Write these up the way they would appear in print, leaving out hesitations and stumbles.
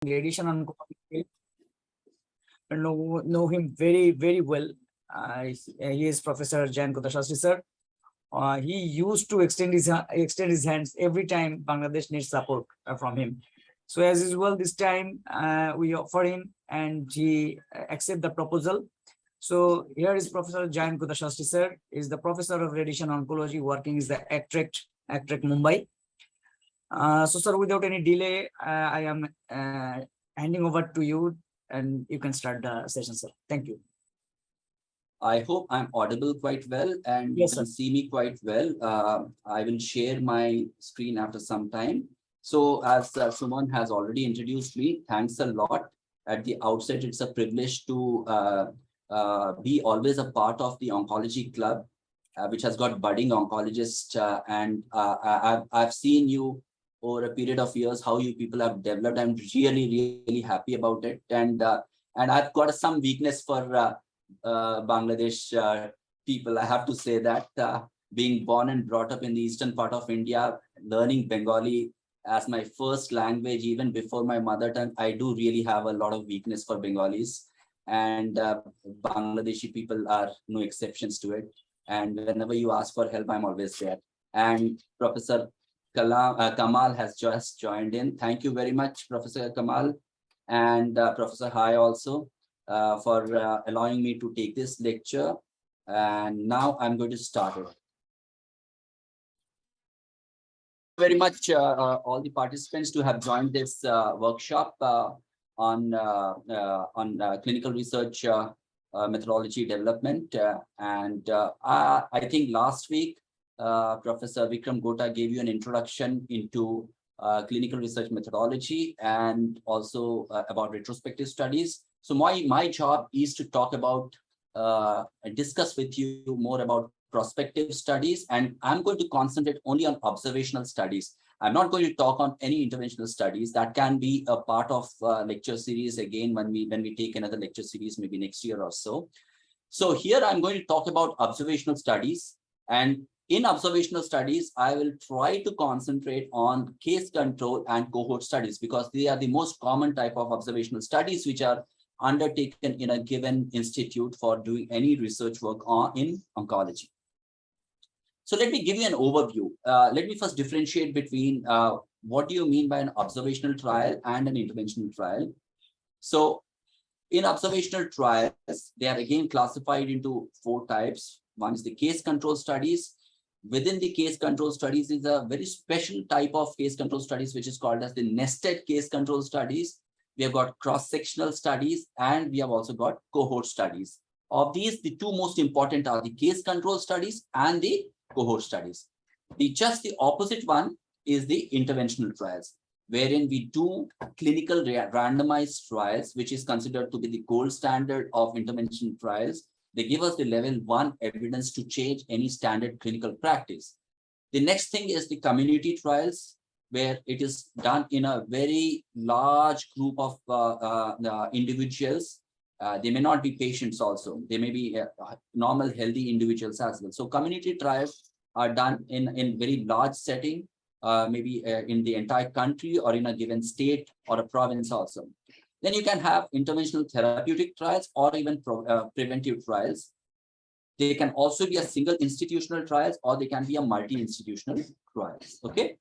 radiation oncology, know him very well. He is Professor Jain Kotashastri sir. He used to extend his hands every time Bangladesh needs support from him. So as usual, this time we offer him and he accept the proposal. So here is Professor Jain Kotashastri sir, is the Professor of Radiation Oncology, working is the ACTREC Mumbai. So sir, without any delay, I am handing over to you and you can start the session, sir. Thank you. I hope I'm audible quite well and yes, you can sir. see me quite well. I will share my screen after some time. So as Suman has already introduced me, thanks a lot. At the outset, it's a privilege to be always a part of the oncology club, which has got budding oncologists. I've seen you over a period of years, how you people have developed. I'm really happy about it. And I've got some weakness for Bangladesh people. I have to say that being born and brought up in the eastern part of India, learning Bengali as my first language, even before my mother tongue, I do really have a lot of weakness for Bengalis, and Bangladeshi people are no exceptions to it. And whenever you ask for help, I'm always there. And Professor Kamal has just joined in. Thank you very much, Professor Kamal, and Professor Hai also. For allowing me to take this lecture. And now I'm going to start it. Very much all the participants to have joined this workshop on clinical research methodology development. I think last week, Professor Vikram Gota gave you an introduction into clinical research methodology and also about retrospective studies. So my job is to talk about and discuss with you more about prospective studies, and I'm going to concentrate only on observational studies. I'm not going to talk on any interventional studies. That can be a part of lecture series again when we take another lecture series maybe next year or so. So here I'm going to talk about observational studies, and in observational studies, I will try to concentrate on case control and cohort studies because they are the most common type of observational studies which are undertaken in a given institute for doing any research work in oncology. So let me give you an overview. Let me first differentiate between what do you mean by an observational trial and an interventional trial. So in observational trials, they are again classified into 4 types. One is the case control studies. Within the case control studies is a very special type of case control studies, which is called as the nested case control studies. We have got cross-sectional studies, and we have also got cohort studies. Of these, the 2 most important are the case control studies and the cohort studies. Just the opposite one is the interventional trials, wherein we do clinical randomized trials, which is considered to be the gold standard of intervention trials. They give us the level 1 evidence to change any standard clinical practice. The next thing is the community trials, where it is done in a very large group of individuals. They may not be patients also. They may be normal, healthy individuals as well. So community trials are done in very large setting, maybe in the entire country or in a given state or a province also. Then you can have interventional therapeutic trials or even preventive trials. They can also be a single institutional trials or they can be a multi-institutional trials. Okay.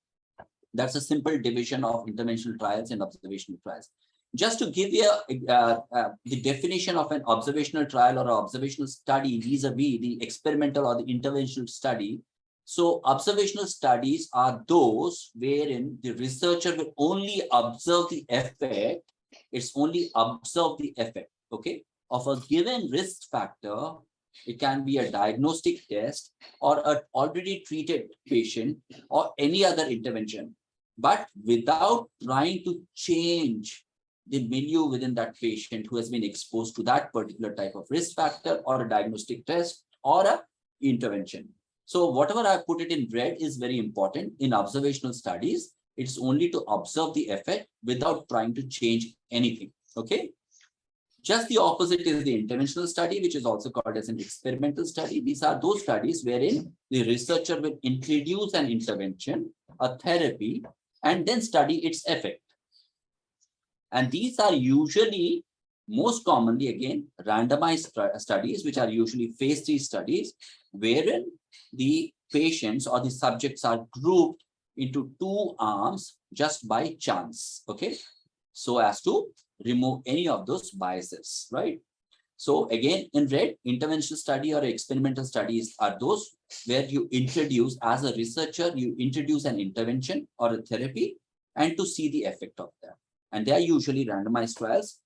That's a simple division of interventional trials and observational trials. Just to give you the definition of an observational trial or an observational study vis-a-vis the experimental or the interventional study. So observational studies are those wherein the researcher will only observe the effect. It's only observe the effect, okay, of a given risk factor. It can be a diagnostic test or an already treated patient or any other intervention, but without trying to change the milieu within that patient who has been exposed to that particular type of risk factor or a diagnostic test or a intervention. So whatever I put it in red is very important. In observational studies, it's only to observe the effect without trying to change anything, okay? Just the opposite is the interventional study, which is also called as an experimental study. These are those studies wherein the researcher will introduce an intervention, a therapy, and then study its effect. And these are usually most commonly, again, randomized studies, which are usually phase 3 studies, wherein the patients or the subjects are grouped into 2 arms just by chance, okay, so as to remove any of those biases, right? So again, in red, interventional study or experimental studies are those where you introduce, as a researcher, you introduce an intervention or a therapy and to see the effect of that. And they are usually randomized trials,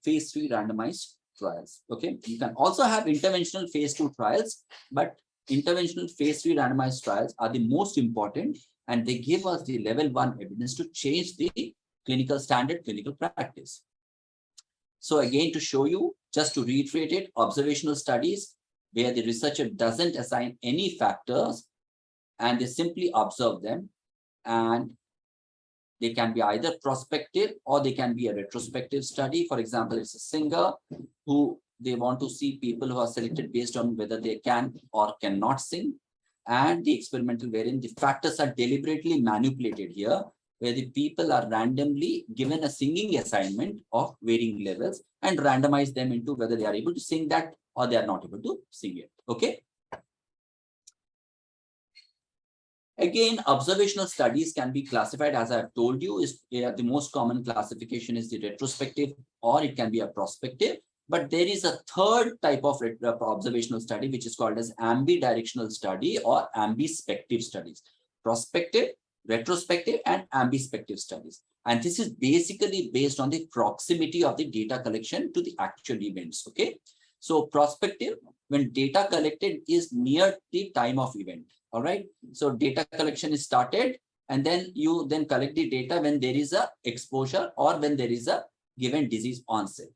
phase 3 randomized trials. Okay, you can also have interventional phase 2 trials, but interventional phase 3 randomized trials are the most important, and they give us the level 1 evidence to change the clinical standard, clinical practice. So again, to show you, just to reiterate it, observational studies where the researcher doesn't assign any factors and they simply observe them, and they can be either prospective or they can be a retrospective study. For example, it's a singer who they want to see people who are selected based on whether they can or cannot sing, and the experimental wherein the factors are deliberately manipulated here, where the people are randomly given a singing assignment of varying levels and randomize them into whether they are able to sing that or they are not able to sing it. Okay. Again, observational studies can be classified, as I've told you, is the most common classification is the retrospective, or it can be a prospective. But there is a third type of observational study, which is called as ambidirectional study or ambispective studies. Prospective, retrospective, and ambispective studies. And this is basically based on the proximity of the data collection to the actual events. Okay. So prospective, when data collected is near the time of event. All right. So data collection is started, and then you then collect the data when there is a exposure or when there is a given disease onset.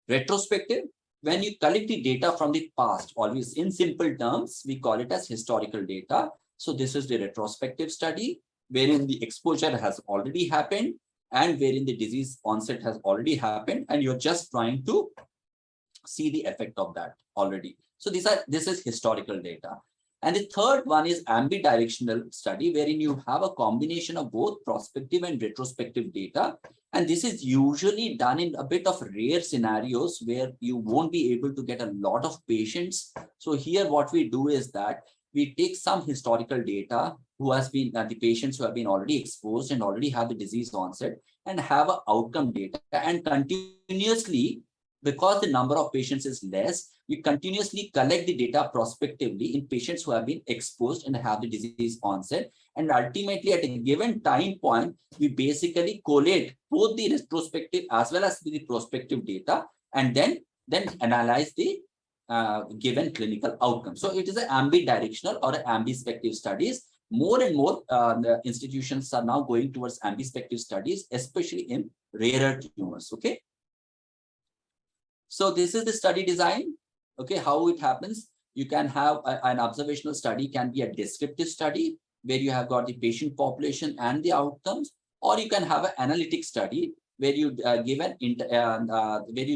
Retrospective, when you collect the data from the past, always in simple terms, we call it as historical data. So this is the retrospective study, wherein the exposure has already happened and wherein the disease onset has already happened, and you're just trying to see the effect of that already. So this is historical data. And the third one is ambidirectional study, wherein you have a combination of both prospective and retrospective data. And this is usually done in a bit of rare scenarios where you won't be able to get a lot of patients. So here what we do is that we take some historical data who has been the patients who have been already exposed and already have the disease onset, and have an outcome data, and continuously, because the number of patients is less, we continuously collect the data prospectively in patients who have been exposed and have the disease onset. And ultimately, at a given time point, we basically collate both the retrospective as well as the prospective data, and then analyze the given clinical outcome. So it is an ambidirectional or an ambispective studies. More and more the institutions are now going towards ambispective studies, especially in rarer tumors. Okay. So this is the study design. Okay, how it happens. You can have an observational study, can be a descriptive study where you have got the patient population and the outcomes, or you can have an analytic study where you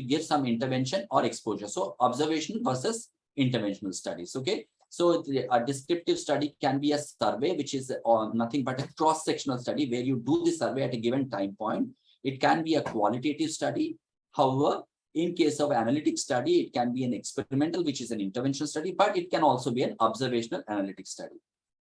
give some intervention or exposure. So observation versus interventional studies. Okay, so a descriptive study can be a survey, which is nothing but a cross-sectional study where you do the survey at a given time point. It can be a qualitative study. However, in case of analytic study, it can be an experimental, which is an interventional study, but it can also be an observational analytic study.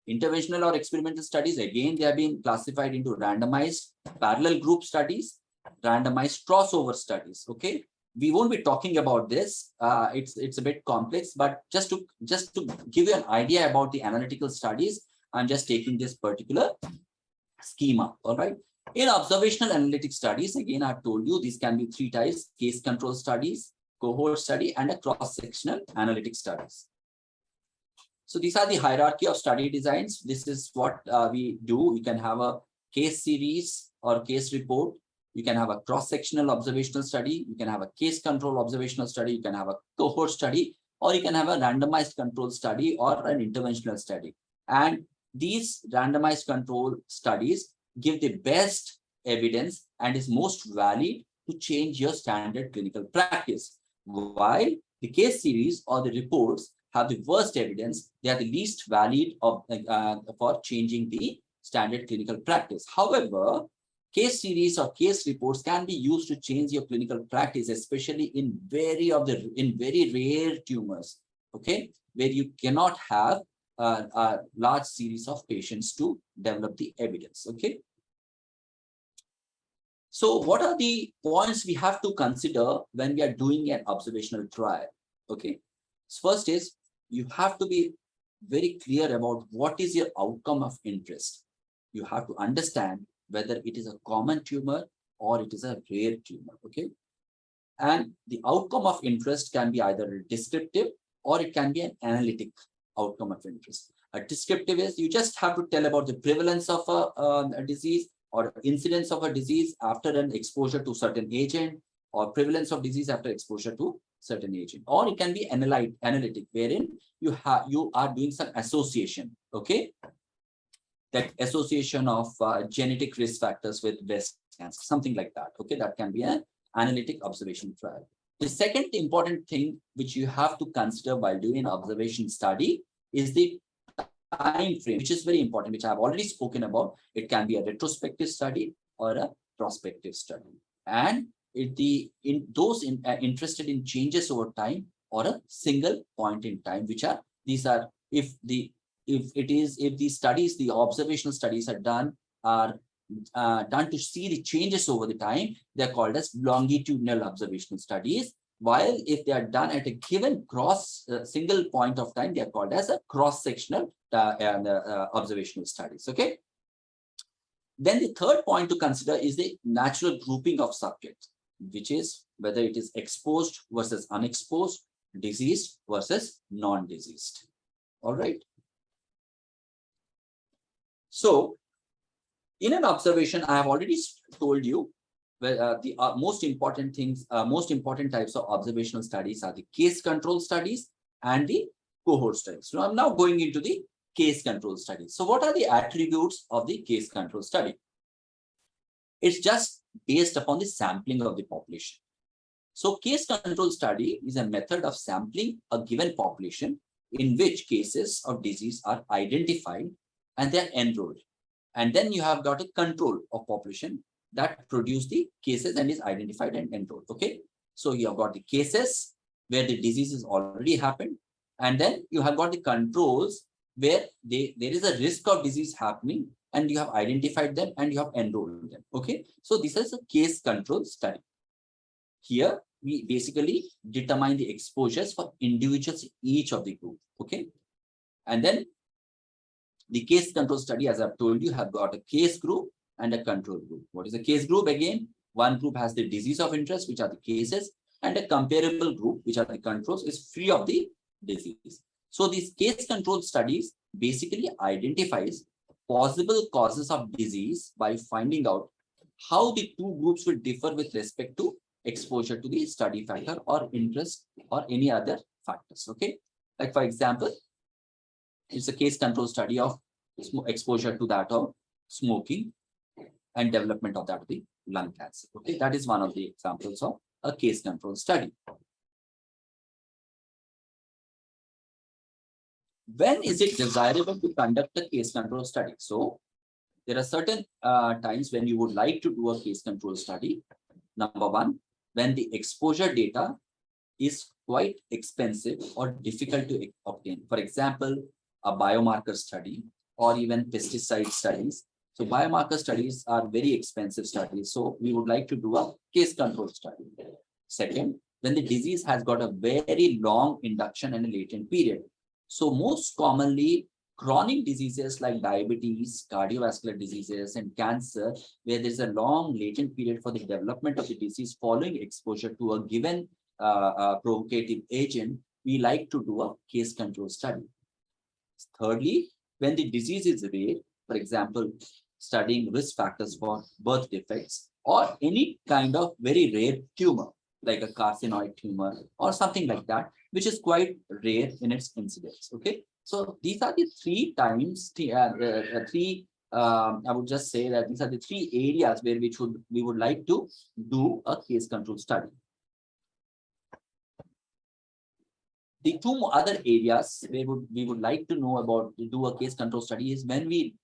Interventional or experimental studies, again, they have been classified into randomized parallel group studies, randomized crossover studies. Okay, we won't be talking about this. It's a bit complex, but just to give you an idea about the analytical studies, I'm just taking this particular schema. All right. In observational analytic studies, again, I've told you these can be 3 types: case control studies, cohort study, and a cross-sectional analytic studies. So these are the hierarchy of study designs. This is what we do. You can have a case series or case report. You can have a cross-sectional observational study. You can have a case control observational study. You can have a cohort study, or you can have a randomized control study or an interventional study. And these randomized control studies give the best evidence and is most valid to change your standard clinical practice. While the case series or the reports have the worst evidence, they are the least valid for changing the standard clinical practice. However, case series or case reports can be used to change your clinical practice, especially in very rare tumors, okay, where you cannot have a large series of patients to develop the evidence, okay. So what are the points we have to consider when we are doing an observational trial? Okay, first is you have to be very clear about what is your outcome of interest. You have to understand whether it is a common tumor or it is a rare tumor, okay? And the outcome of interest can be either descriptive or it can be an analytic outcome of interest. A descriptive is you just have to tell about the prevalence of a disease or incidence of a disease after an exposure to certain agent, or prevalence of disease after exposure to certain agent. Or it can be analytic, wherein you are doing some association, okay? That association of genetic risk factors with breast cancer, something like that, okay? That can be an analytic observation trial. The second important thing which you have to consider while doing an observation study is the time frame, which is very important, which I have already spoken about. It can be a retrospective study or a prospective study. And those interested in changes over time or a single point in time, which are, these are, if the studies, the observational studies are done to see the changes over the time, they're called as longitudinal observational studies. While if they are done at a given single point of time, they are called as a cross-sectional observational studies, okay? Then the third point to consider is the natural grouping of subjects, which is whether it is exposed versus unexposed, diseased versus non-diseased, all right? So, in an observation, I have already told you the most important types of observational studies are the case control studies and the cohort studies. So, I'm now going into the case control studies. So, what are the attributes of the case control study? It's just based upon the sampling of the population. So, case control study is a method of sampling a given population in which cases of disease are identified and they are enrolled. And then you have got a control of population that produce the cases and is identified and enrolled, okay? So you have got the cases where the disease has already happened. And then you have got the controls where there is a risk of disease happening and you have identified them and you have enrolled them, okay? So this is a case control study. Here, we basically determine the exposures for individuals in each of the group, okay? And then the case control study, as I've told you, have got a case group and a control group. What is a case group? Again, one group has the disease of interest, which are the cases, and a comparable group, which are the controls, is free of the disease. So these case control studies basically identifies possible causes of disease by finding out how the two groups will differ with respect to exposure to the study factor or interest or any other factors, okay? Like for example, it's a case control study of exposure to that of smoking and development of that of the lung cancer. Okay, that is one of the examples of a case control study. When is it desirable to conduct a case control study? So there are certain times when you would like to do a case control study. Number one, when the exposure data is quite expensive or difficult to obtain. For example, a biomarker study or even pesticide studies. So biomarker studies are very expensive studies. So we would like to do a case control study. Second, when the disease has got a very long induction and a latent period. So most commonly, chronic diseases like diabetes, cardiovascular diseases, and cancer, where there's a long latent period for the development of the disease following exposure to a given provocative agent, we like to do a case control study. Thirdly, when the disease is rare, for example, studying risk factors for birth defects or any kind of very rare tumor, like a carcinoid tumor or something like that, which is quite rare in its incidence. Okay, so these are the three times, I would just say that these are the three areas where we would like to do a case control study. The two other areas where we would like to know about, do a case control study is when we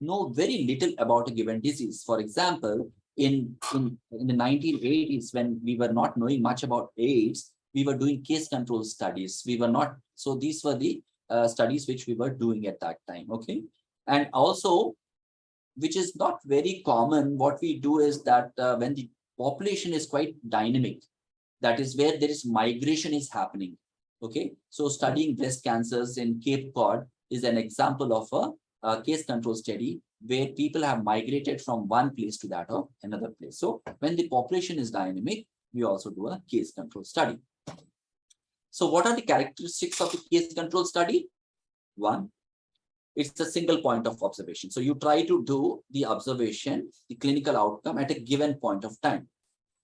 know very little about a given disease. For example, in the 1980s, when we were not knowing much about AIDS, we were doing case control studies. We were not, so these were the studies which we were doing at that time, okay? And also, which is not very common, what we do is that when the population is quite dynamic, that is where there is migration is happening, okay? So studying breast cancers in Cape Cod is an example of a case control study where people have migrated from one place to that of another place. So when the population is dynamic, we also do a case control study. So what are the characteristics of the case control study? One, it's a single point of observation. So you try to do the observation, the clinical outcome at a given point of time.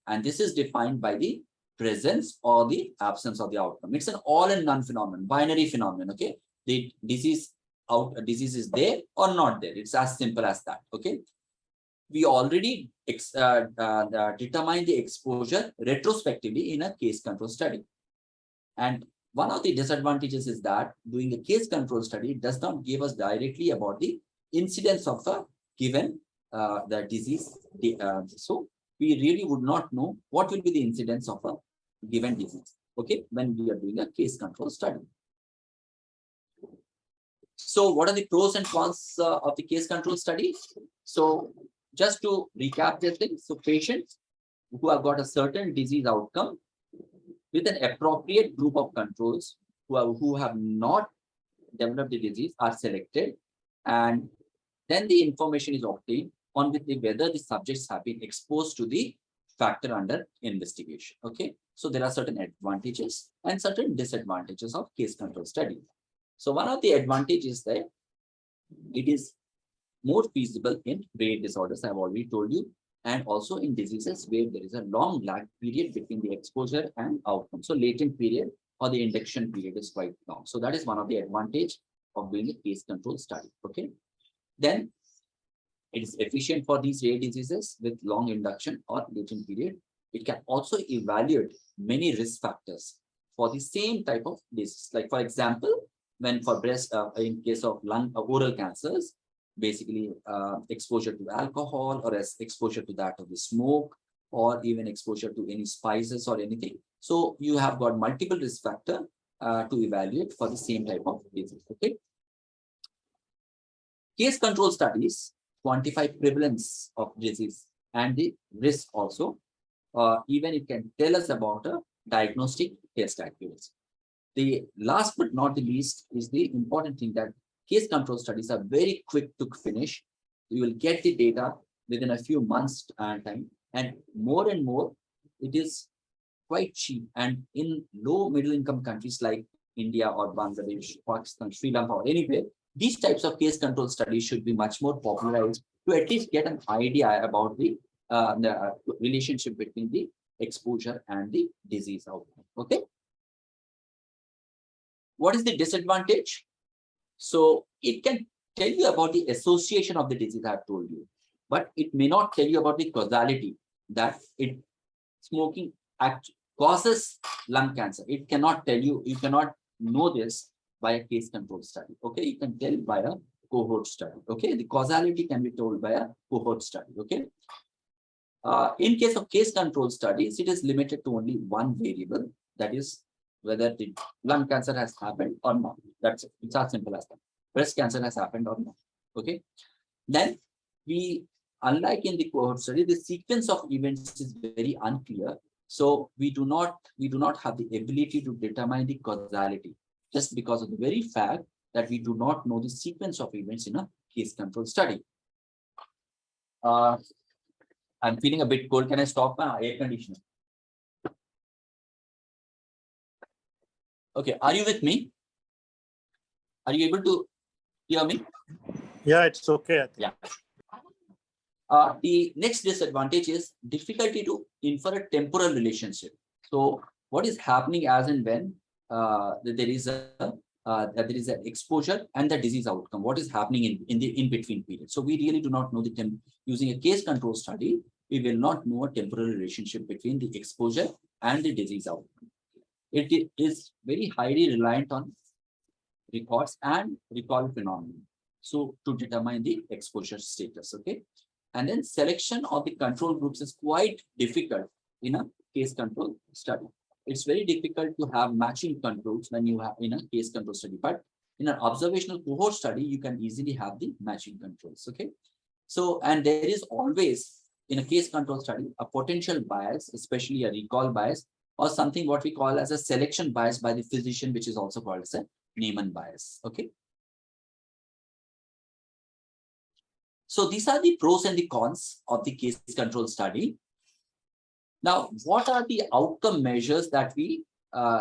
And this is defined by the presence or the absence of the outcome. It's an all and none phenomenon, binary phenomenon, okay? The disease is there or not there. It's as simple as that, okay? We already determine the exposure retrospectively in a case control study. And one of the disadvantages is that doing a case control study does not give us directly about the incidence of a given the disease. So we really would not know what will be the incidence of a given disease, okay, when we are doing a case control study. So what are the pros and cons of the case control study? So just to recap this thing, so patients who have got a certain disease outcome with an appropriate group of controls who have not developed the disease are selected, and then the information is obtained on whether the subjects have been exposed to the factor under investigation. Okay, so there are certain advantages and certain disadvantages of case control study. So one of the advantages is that it is more feasible in rare disorders, I've already told you, and also in diseases where there is a long lag period between the exposure and outcome. So latent period or the induction period is quite long. So that is one of the advantage of doing a case control study. Okay. Then it is efficient for these rare diseases with long induction or latent period. It can also evaluate many risk factors for the same type of disease. Like for example, when for breast, in case of lung oral cancers, basically exposure to alcohol or as exposure to that of the smoke or even exposure to any spices or anything. So you have got multiple risk factor to evaluate for the same type of disease. Okay. Case control studies quantify prevalence of disease and the risk also. Even it can tell us about a diagnostic test accuracy. The last but not the least is the important thing that case control studies are very quick to finish. You will get the data within a few months time, and more it is quite cheap. And in low middle income countries like India or Bangladesh, Pakistan, Sri Lanka or anywhere, these types of case control studies should be much more popularized to at least get an idea about the relationship between the exposure and the disease outcome. Okay. What is the disadvantage? So it can tell you about the association of the disease I've told you, but it may not tell you about the causality that smoking causes lung cancer. It cannot tell you, you cannot know this by a case control study. Okay, you can tell by a cohort study. Okay, the causality can be told by a cohort study. Okay. In case of case control studies, it is limited to only one variable, that is whether the lung cancer has happened or not. That's it. It's as simple as that. Breast cancer has happened or not. Okay. Then we, unlike in the cohort study, the sequence of events is very unclear. So we do not have the ability to determine the causality just because of the very fact that we do not know the sequence of events in a case control study. I'm feeling a bit cold. Can I stop my air conditioner? Okay, are you with me? Are you able to hear me? Yeah, it's okay. Yeah. The next disadvantage is difficulty to infer a temporal relationship. So what is happening as and when there is an exposure and the disease outcome? What is happening in the in-between period? So we really do not know the using a case control study. We will not know a temporal relationship between the exposure and the disease outcome. It is very highly reliant on records and recall phenomenon. So to determine the exposure status, okay. And then selection of the control groups is quite difficult in a case control study. It's very difficult to have matching controls when you have in a case control study, but in an observational cohort study, you can easily have the matching controls, okay. So, and there is always in a case control study, a potential bias, especially a recall bias, or something what we call as a selection bias by the physician, which is also called as a Neyman bias, okay. So these are the pros and the cons of the case control study. Now, what are the outcome measures that we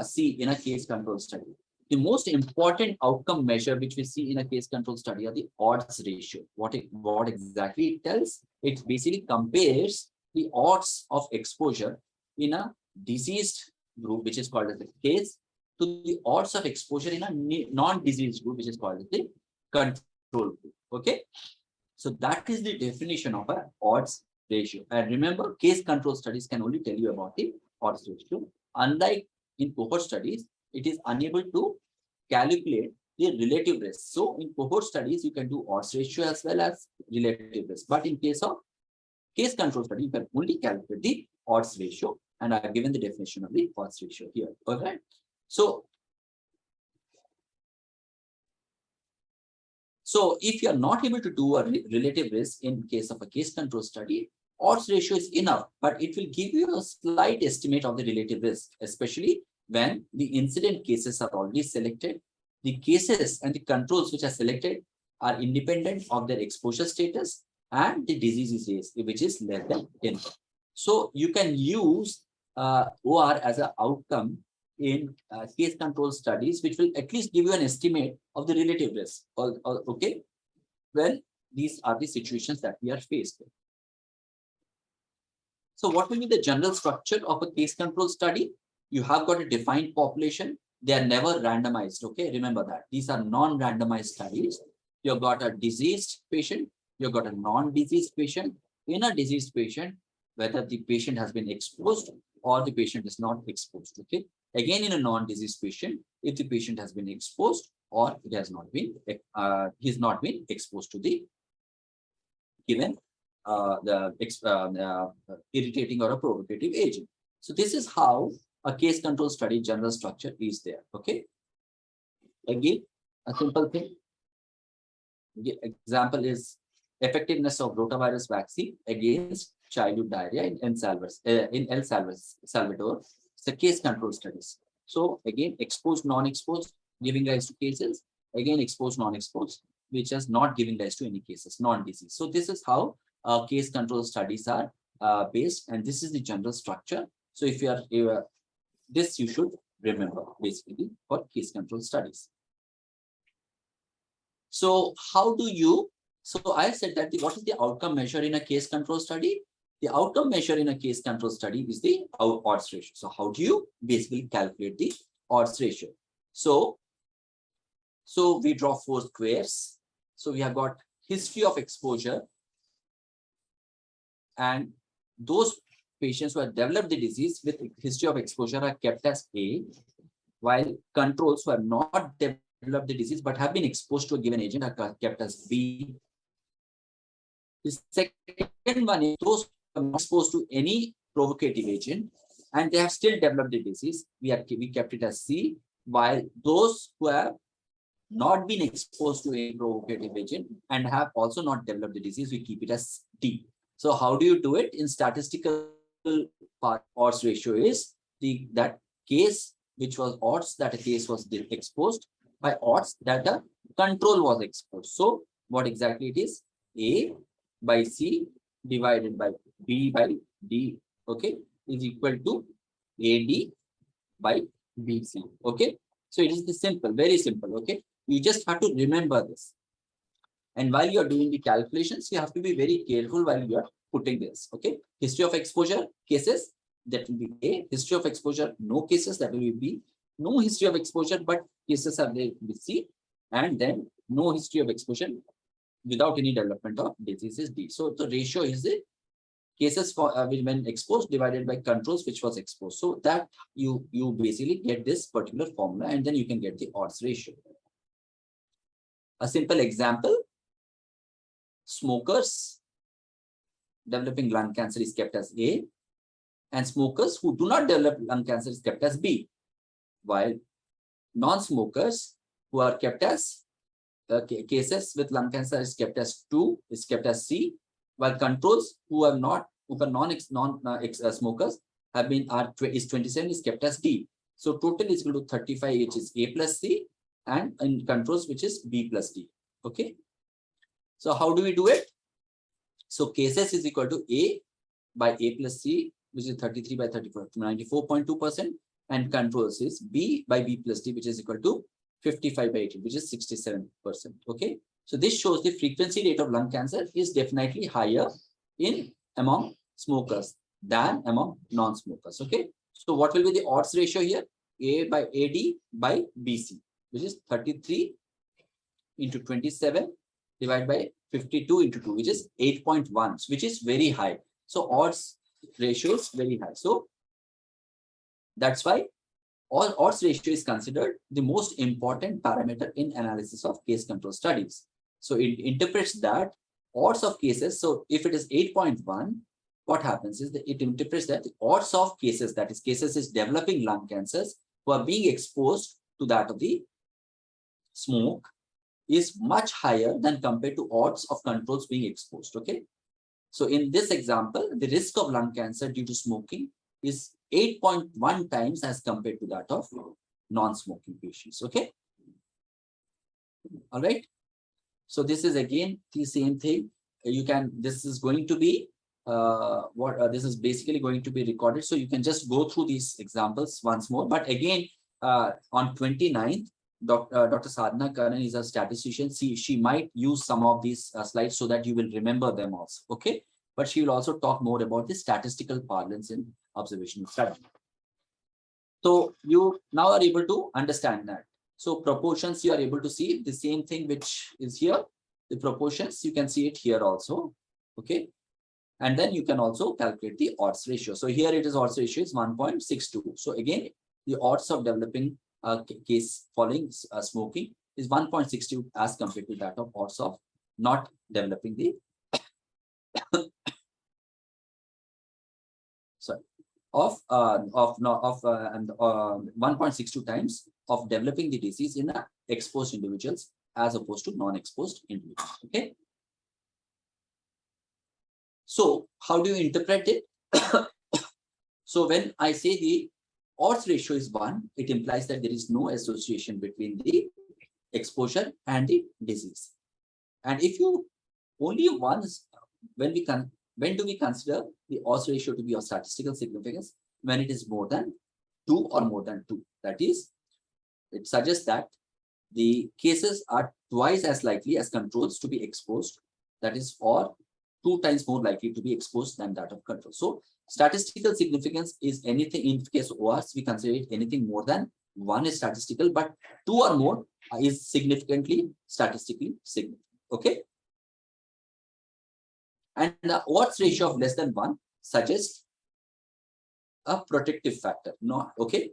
see in a case control study? The most important outcome measure which we see in a case control study are the odds ratio. What exactly it tells? It basically compares the odds of exposure in a diseased group, which is called as the case, to the odds of exposure in a non-diseased group, which is called as the control group. Okay. So that is the definition of an odds ratio. And remember, case control studies can only tell you about the odds ratio. Unlike in cohort studies, it is unable to calculate the relative risk. So in cohort studies, you can do odds ratio as well as relative risk. But in case of case control study, you can only calculate the odds ratio. And I have given the definition of the odds ratio here. All right. So if you are not able to do a relative risk in case of a case control study, odds ratio is enough, but it will give you a slight estimate of the relative risk, especially when the incident cases are already selected. The cases and the controls which are selected are independent of their exposure status and the disease is which is less than 10. So you can use OR as an outcome in case control studies, which will at least give you an estimate of the relative risk. Okay, well, these are the situations that we are faced with. So what will be the general structure of a case control study? You have got a defined population. They are never randomized. Okay, remember that. These are non-randomized studies. You've got a diseased patient. You've got a non-diseased patient. In a diseased patient, whether the patient has been exposed or the patient is not exposed. Okay. Again, in a non-diseased patient, if the patient has been exposed or it has not been, he's not been exposed to the given irritating or a provocative agent. So this is how a case control study general structure is there. Okay. Again, a simple thing. Example is effectiveness of rotavirus vaccine against childhood diarrhea in El Salvador. It's a case control studies. So again, exposed, non-exposed, giving rise to cases. Again, exposed, non-exposed, which is not giving rise to any cases, non-disease. So this is how case control studies are based, and this is the general structure. So if you are this, you should remember basically for case control studies. So how do you? So I said that what is the outcome measure in a case control study? The outcome measure in a case control study is the odds ratio. So how do you basically calculate the odds ratio? So we draw 4 squares. So we have got history of exposure, and those patients who have developed the disease with history of exposure are kept as A, while controls who have not developed the disease but have been exposed to a given agent are kept as B. The second one is those who are not exposed to any provocative agent and they have still developed the disease. We kept it as C, while those who have not been exposed to a provocative agent and have also not developed the disease, we keep it as D. So how do you do it? In statistical part, odds ratio is that case which was odds that a case was exposed by odds that the control was exposed. So what exactly it is? A by C divided by B by D, okay, is equal to AD by BC. Okay, so it is the simple, very simple. Okay, you just have to remember this. And while you are doing the calculations, you have to be very careful while you are putting this. Okay, history of exposure cases, that will be A. History of exposure, no cases, that will be B. No history of exposure, but cases are there with C. And then no history of exposure without any development of disease is D. So the ratio is the cases for when exposed divided by controls which was exposed. So that you basically get this particular formula, and then you can get the odds ratio. A simple example, smokers developing lung cancer is kept as A, and smokers who do not develop lung cancer is kept as B, while non-smokers who are kept as cases with lung cancer is kept as 2, is kept as C, while controls who are non-smokers have been is 27 is kept as D. So total is equal to 35, which is A plus C, and in controls which is B plus D. Okay. So how do we do it? So cases is equal to A by A plus C, which is 33 by 34, 94.2%, and controls is B by B plus D, which is equal to 55 by 80, which is 67%. Okay. So this shows the frequency rate of lung cancer is definitely higher among smokers than among non-smokers. Okay. So what will be the odds ratio here? A by AD by BC, which is 33 into 27 divided by 52 into 2, which is 8.1, which is very high. So odds ratio is very high. So that's why odds ratio is considered the most important parameter in analysis of case control studies. So it interprets that odds of cases. So if it is 8.1, what happens is that it interprets that the odds of cases, that is cases is developing lung cancers who are being exposed to that of the smoke, is much higher than compared to odds of controls being exposed. Okay. So in this example, the risk of lung cancer due to smoking is 8.1 times as compared to that of non-smoking patients. Okay. All right. So this is again the same thing. This is going to be this is basically going to be recorded. So you can just go through these examples once more. But again, on 29th, Dr. Sadhana Karan is a statistician. She might use some of these slides so that you will remember them also. Okay. But she will also talk more about the statistical parlance in observational study. So you now are able to understand that. So proportions, you are able to see the same thing which is here. The proportions, you can see it here also. Okay. And then you can also calculate the odds ratio. So here it is odds ratio is 1.62. So again, the odds of developing a case following smoking is 1.62 as compared to that of odds of not developing the 1.62 times of developing the disease in exposed individuals as opposed to non-exposed individuals. Okay. So how do you interpret it? So when I say the odds ratio is 1, it implies that there is no association between the exposure and the disease. And if you only once, when do we consider the odds ratio to be of statistical significance? When it is more than 2 or more than 2. That is, it suggests that the cases are twice as likely as controls to be exposed. That is, or 2 times more likely to be exposed than that of control. So statistical significance is anything, in case of ORs, we consider it anything more than 1 is statistical, but 2 or more is significantly statistically significant. Okay. And the odds ratio of less than 1 suggests a protective factor. No, okay.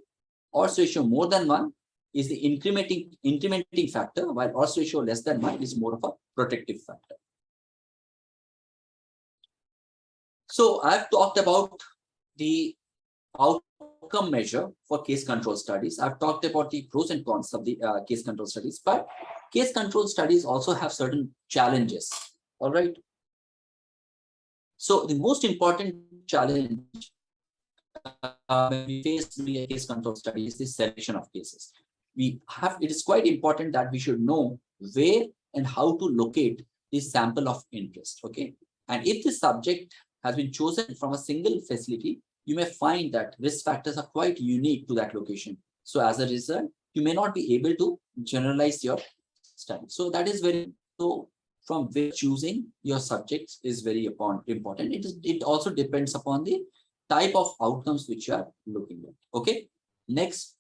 Odds ratio more than 1 is the incrementing factor, while odds ratio less than 1 is more of a protective factor. So I've talked about the outcome measure for case control studies. I've talked about the pros and cons of the case control studies, but case control studies also have certain challenges. All right. So the most important challenge when we face doing a case control study is the selection of cases. It is quite important that we should know where and how to locate the sample of interest. Okay. And if the subject has been chosen from a single facility, you may find that risk factors are quite unique to that location. So as a result, you may not be able to generalize your study. So that is very, so from where choosing your subjects is very important. It also depends upon the type of outcomes which you are looking at. Okay. Next,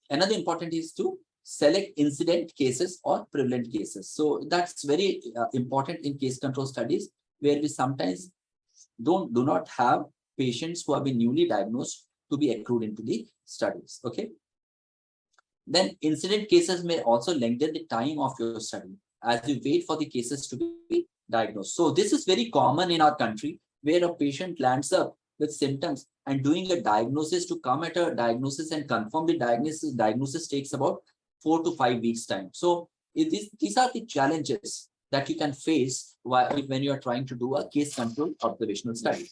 another important is to select incident cases or prevalent cases. So that's very important in case control studies, where we sometimes do not have patients who have been newly diagnosed to be accrued into the studies. Okay. Then incident cases may also lengthen the time of your study. as you wait for the cases to be diagnosed. So this is very common in our country, where a patient lands up with symptoms and doing a diagnosis to come at a diagnosis and confirm the diagnosis takes about 4 to 5 weeks time. So these are the challenges that you can face when you are trying to do a case control observational study.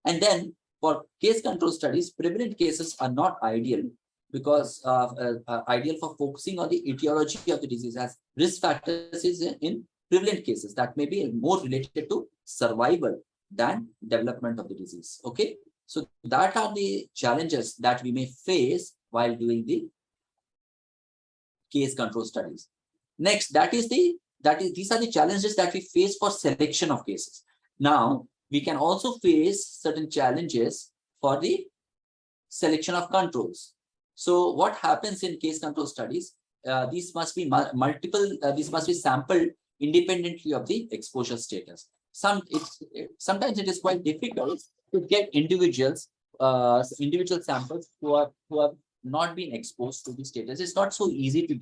And then for case control studies, prevalent cases are not ideal because ideal for focusing on the etiology of the disease, as risk factors is in prevalent cases that may be more related to survival than development of the disease. Okay, so that are the challenges that we may face while doing the case control studies. Next, these are the challenges that we face for selection of cases. Now, we can also face certain challenges for the selection of controls. So what happens in case control studies? These must be these must be sampled independently of the exposure status. Sometimes it is quite difficult to get individual samples who have not been exposed to the status. It's not so easy to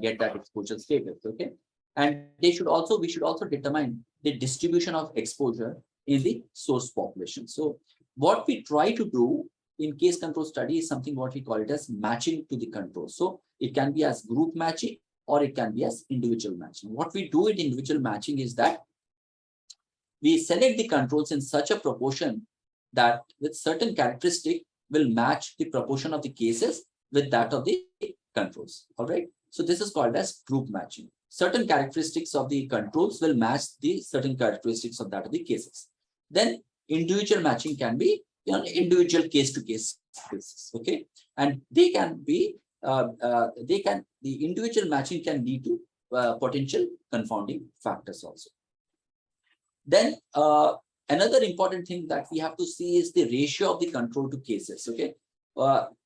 get that exposure status. Okay, and we should also determine the distribution of exposure in the source population. So what we try to do in case control study is something what we call it as matching to the control. So it can be as group matching or it can be as individual matching. What we do in individual matching is that we select the controls in such a proportion that with certain characteristic will match the proportion of the cases with that of the controls. All right. So this is called as group matching. Certain characteristics of the controls will match the certain characteristics of that of the cases. Then individual matching can be individual case to case basis. Okay, and they can be the individual matching can lead to potential confounding factors also. Then another important thing that we have to see is the ratio of the control to cases. Okay,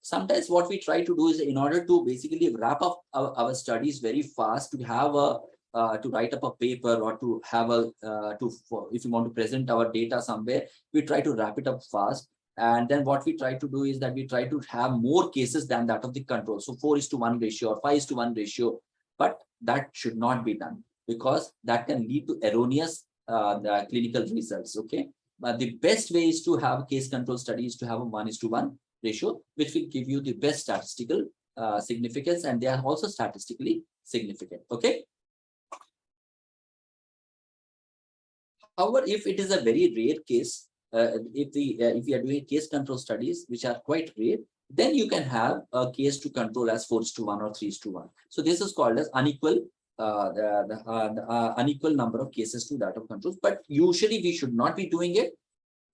sometimes what we try to do is, in order to basically wrap up our studies very fast, to have a to write up a paper or to have if you want to present our data somewhere, we try to wrap it up fast. And then what we try to do is that we try to have more cases than that of the control. So 4:1 ratio or 5:1 ratio, but that should not be done because that can lead to erroneous clinical results. Okay, but the best way is to have case control studies to have a 1:1 ratio, which will give you the best statistical significance, and they are also statistically significant. Okay. However, if it is a very rare case, if we are doing case control studies, which are quite rare, then you can have a case to control as 4:1 or 3:1. So this is called as unequal unequal number of cases to that of controls. But usually we should not be doing it.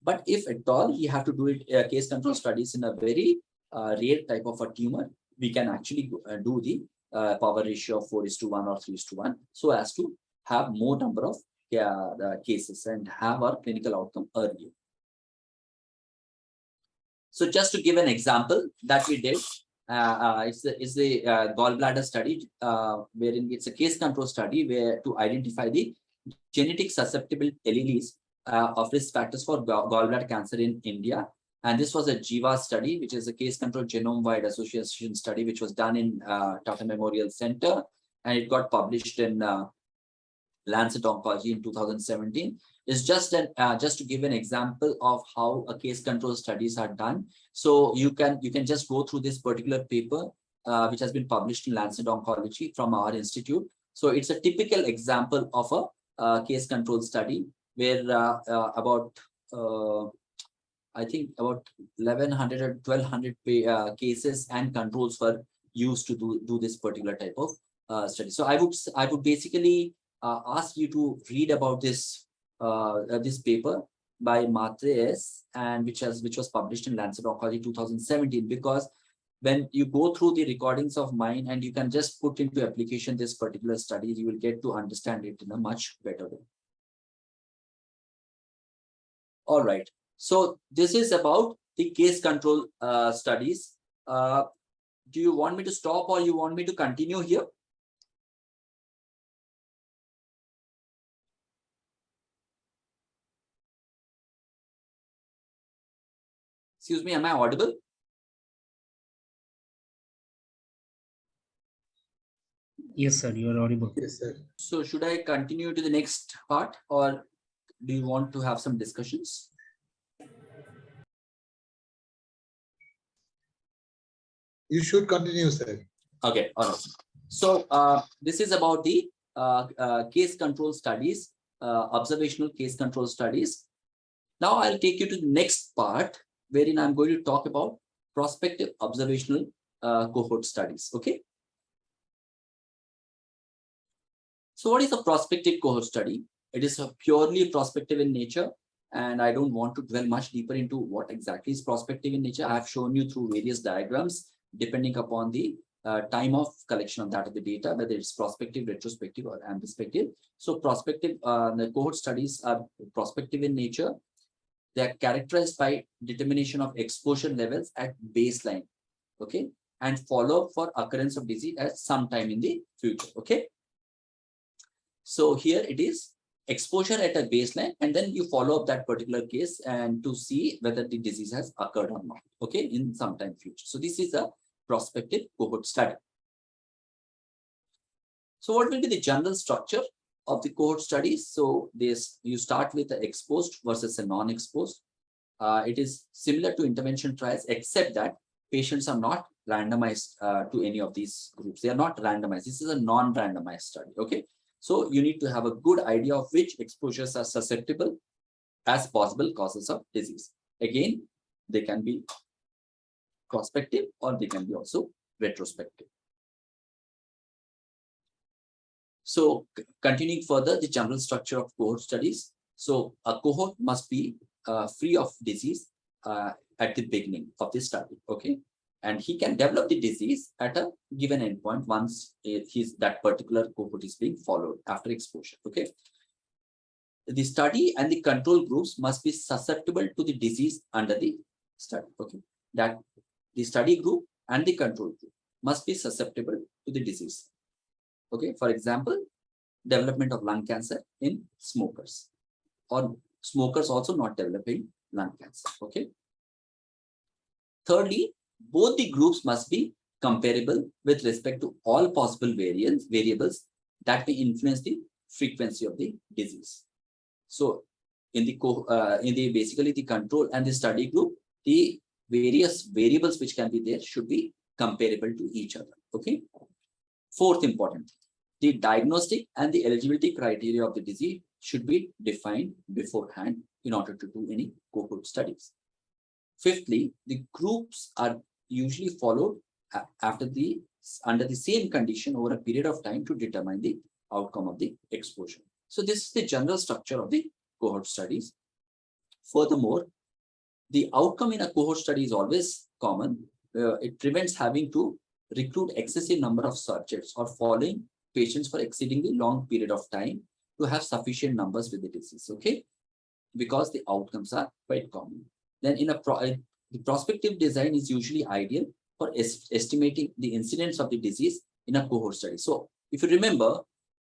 But if at all you have to do it case control studies in a very rare type of a tumor, we can actually do the power ratio of 4:1 or 3:1, so as to have more number of the cases and have our clinical outcome earlier. So just to give an example that we did, it's the gallbladder study, wherein it's a case control study where to identify the genetic susceptible alleles of risk factors for gallbladder cancer in India. And this was a GIVA study, which is a case control genome-wide association study, which was done in Tata Memorial Center, and it got published in Lancet Oncology in 2017. Is just to give an example of how a case control studies are done. So you can just go through this particular paper, which has been published in Lancet Oncology from our institute. So it's a typical example of a case control study where I think about 1,100 or 1,200 cases and controls were used to do this particular type of study. So I would basically ask you to read about this paper by Matres, and which was published in Lancet Oncology 2017, because when you go through the recordings of mine and you can just put into application this particular study, you will get to understand it in a much better way. All right. So this is about the case control studies. Do you want me to stop or you want me to continue here? Excuse me, am I audible? Yes, sir, you are audible. Yes, sir. So should I continue to the next part, or do you want to have some discussions? You should continue, sir. Okay, all right. So this is about the case control studies, observational case control studies. Now I'll take you to the next part, wherein I'm going to talk about prospective observational cohort studies. Okay. So what is a prospective cohort study? It is a purely prospective in nature, and I don't want to dwell much deeper into what exactly is prospective in nature. I have shown you through various diagrams, depending upon the time of collection of that of the data, whether it's prospective, retrospective, or antispective. So prospective, the cohort studies are prospective in nature. They are characterized by determination of exposure levels at baseline, okay, and follow up for occurrence of disease at some time in the future, okay. So here it is exposure at a baseline, and then you follow up that particular case and to see whether the disease has occurred or not, okay, in some time future. So this is a prospective cohort study. So what will be the general structure of the cohort studies? So this, you start with the exposed versus a non-exposed. It is similar to intervention trials, except that patients are not randomized to any of these groups. They are not randomized. This is a non-randomized study, okay. So you need to have a good idea of which exposures are susceptible as possible causes of disease. Again, they can be prospective or they can be also retrospective. So continuing further, the general structure of cohort studies. So a cohort must be free of disease at the beginning of the study, okay? And he can develop the disease at a given endpoint once that particular cohort is being followed after exposure, okay? The study and the control groups must be susceptible to the disease under the study, okay? That the study group and the control group must be susceptible to the disease, okay? For example, development of lung cancer in smokers, or smokers also not developing lung cancer, okay? Thirdly, both the groups must be comparable with respect to all possible variables that may influence the frequency of the disease. So in the basically the control and the study group, the various variables which can be there should be comparable to each other, okay? Fourth important, the diagnostic and the eligibility criteria of the disease should be defined beforehand in order to do any cohort studies. Fifthly, the groups are usually followed under the same condition over a period of time to determine the outcome of the exposure. So this is the general structure of the cohort studies. Furthermore, the outcome in a cohort study is always common. It prevents having to recruit excessive number of subjects or following patients for exceedingly long period of time to have sufficient numbers with the disease, okay? Because the outcomes are quite common. Then in the prospective design is usually ideal for estimating the incidence of the disease in a cohort study. So if you remember,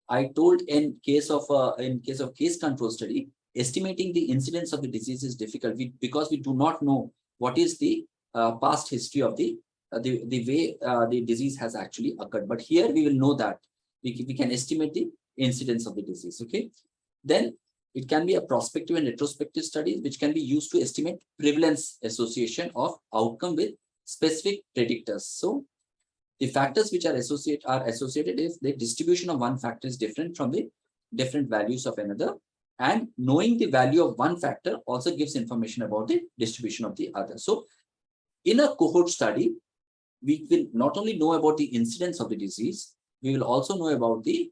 I told in case of case control study, estimating the incidence of the disease is difficult because we do not know what is the past history of the way the disease has actually occurred. But here we will know that we can estimate the incidence of the disease, okay? Then it can be a prospective and retrospective studies which can be used to estimate prevalence association of outcome with specific predictors. So the factors which are associated if the distribution of one factor is different from the different values of another, and knowing the value of one factor also gives information about the distribution of the other. So in a cohort study, we will not only know about the incidence of the disease, we will also know about the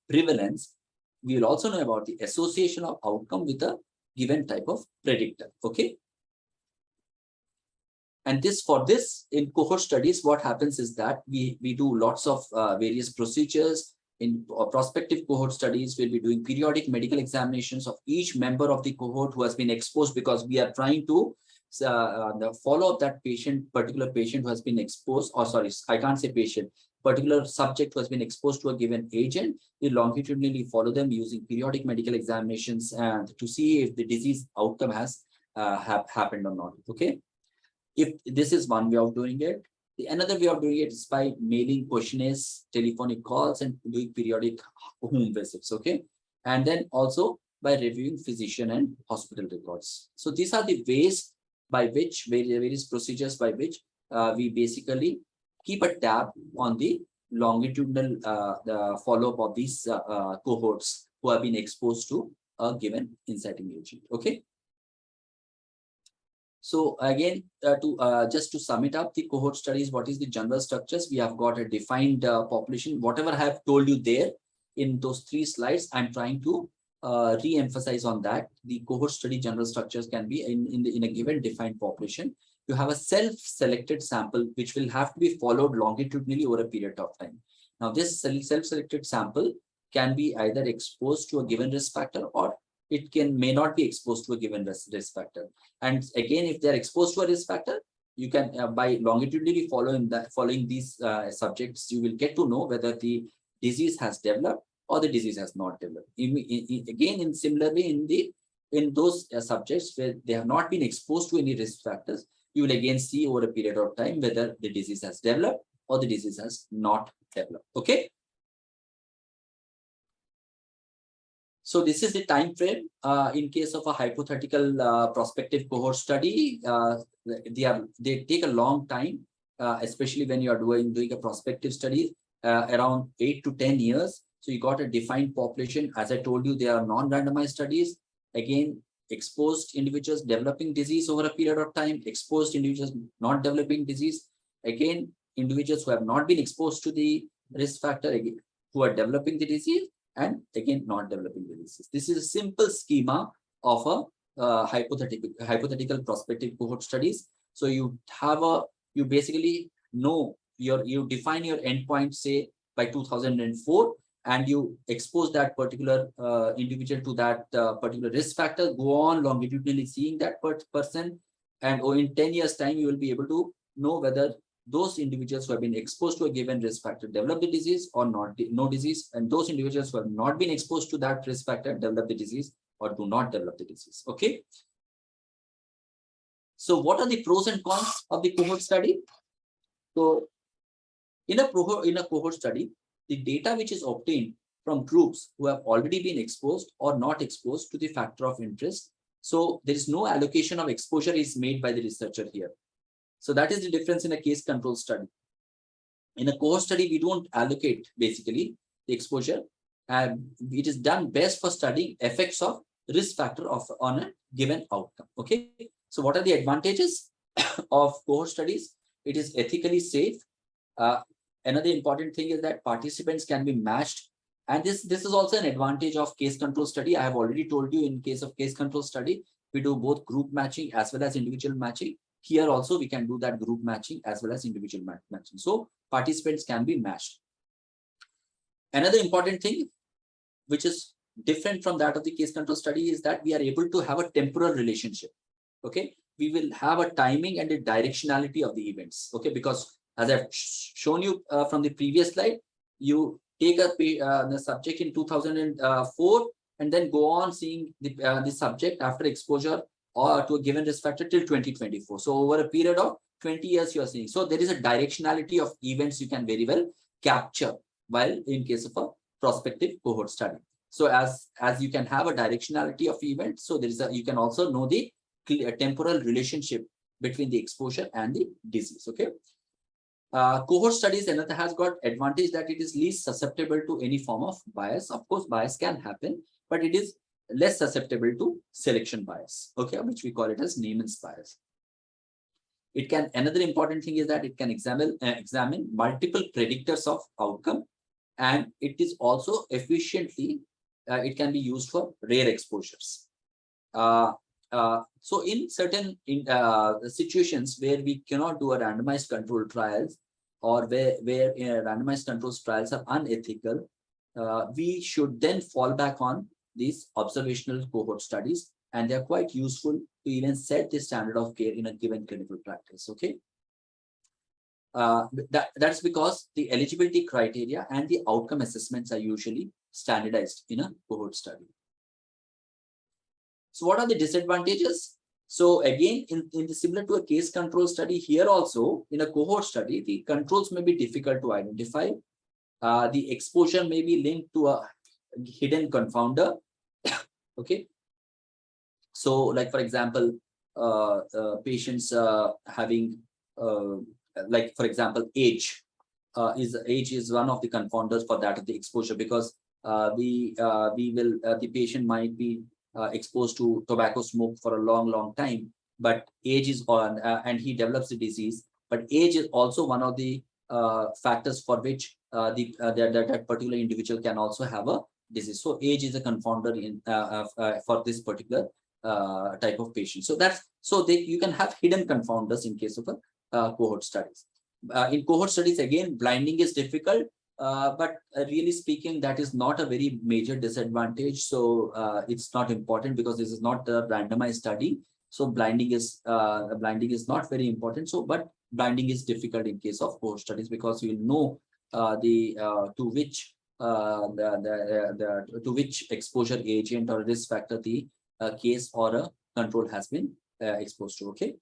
prevalence. We will also know about the association of outcome with a given type of predictor, okay? And for this in cohort studies, what happens is that we do lots of various procedures. In prospective cohort studies, we'll be doing periodic medical examinations of each member of the cohort who has been exposed, because we are trying to follow up that particular patient who has been exposed, or sorry, I can't say patient, particular subject who has been exposed to a given agent. We longitudinally follow them using periodic medical examinations and to see if the disease outcome has happened or not, okay? If this is one way of doing it. Another way of doing it is by mailing questionnaires, telephonic calls, and doing periodic home visits. Okay. And then also by reviewing physician and hospital records. So these are the ways by which various procedures by which we basically keep a tab on the longitudinal the follow-up of these cohorts who have been exposed to a given inciting agent. Okay. So again, just to sum it up, the cohort studies, what is the general structures? We have got a defined population. Whatever I have told you there in those 3 slides, I'm trying to re-emphasize on that. The cohort study general structures can be in a given defined population. You have a self-selected sample which will have to be followed longitudinally over a period of time. Now, this self-selected sample can be either exposed to a given risk factor, or it may not be exposed to a given risk factor. And again, if they're exposed to a risk factor, you can by longitudinally following these subjects, you will get to know whether the disease has developed or the disease has not developed. Similarly, in those subjects where they have not been exposed to any risk factors, you will again see over a period of time whether the disease has developed or the disease has not developed. Okay. So this is the time frame in case of a hypothetical prospective cohort study. They take a long time, especially when you are doing a prospective study, around 8 to 10 years. So you got a defined population. As I told you, they are non-randomized studies. Again, exposed individuals developing disease over a period of time, exposed individuals not developing disease. Again, individuals who have not been exposed to the risk factor, again, who are developing the disease, and again, not developing the disease. This is a simple schema of a hypothetical prospective cohort studies. So you basically know you define your endpoint, say by 2004, and you expose that particular individual to that particular risk factor, go on longitudinally seeing that person, and in 10 years time, you will be able to know whether those individuals who have been exposed to a given risk factor develop the disease or not, no disease, and those individuals who have not been exposed to that risk factor develop the disease or do not develop the disease. Okay. So what are the pros and cons of the cohort study? So in a cohort study, the data which is obtained from groups who have already been exposed or not exposed to the factor of interest. So there is no allocation of exposure is made by the researcher here. So that is the difference in a case control study. In a cohort study, we don't allocate basically the exposure, and it is done best for studying effects of risk factor on a given outcome. Okay. So what are the advantages of cohort studies? It is ethically safe. Another important thing is that participants can be matched. And this is also an advantage of case control study. I have already told you in case of case control study, we do both group matching as well as individual matching. Here also we can do that group matching as well as individual matching. So participants can be matched. Another important thing which is different from that of the case control study is that we are able to have a temporal relationship. Okay, we will have a timing and a directionality of the events. Okay, because as I've shown you from the previous slide, you take the subject in 2004 and then go on seeing the subject after exposure or to a given risk factor till 2024. So over a period of 20 years, you are seeing. So there is a directionality of events you can very well capture while in case of a prospective cohort study. So as you can have a directionality of events, so there is you can also know the temporal relationship between the exposure and the disease. Okay. Cohort studies, another has got advantage that it is least susceptible to any form of bias. Of course, bias can happen, but it is less susceptible to selection bias, okay, which we call it as Neyman's bias. It can, another important thing is that it can examine multiple predictors of outcome, and it is also efficiently, it can be used for rare exposures. So in certain situations where we cannot do a randomized control trials, or where randomized control trials are unethical, we should then fall back on these observational cohort studies, and they're quite useful to even set the standard of care in a given clinical practice. Okay. That's because the eligibility criteria and the outcome assessments are usually standardized in a cohort study. So what are the disadvantages? So again, in the similar to a case control study here also, in a cohort study, the controls may be difficult to identify. The exposure may be linked to a hidden confounder. Okay. So like, for example, patients having, like, for example, age is one of the confounders for that of the exposure, because the patient might be exposed to tobacco smoke for a long time, but age is on, and he develops the disease. But age is also one of the factors for which that particular individual can also have a disease. So age is a confounder in for this particular type of patient. So you can have hidden confounders in case of a cohort studies. In cohort studies, again, blinding is difficult, but really speaking, that is not a very major disadvantage. So it's not important, because this is not a randomized study. So blinding is not very important. So, but blinding is difficult in case of cohort studies, because you know to which exposure agent or risk factor the case or a control has been exposed to. Okay.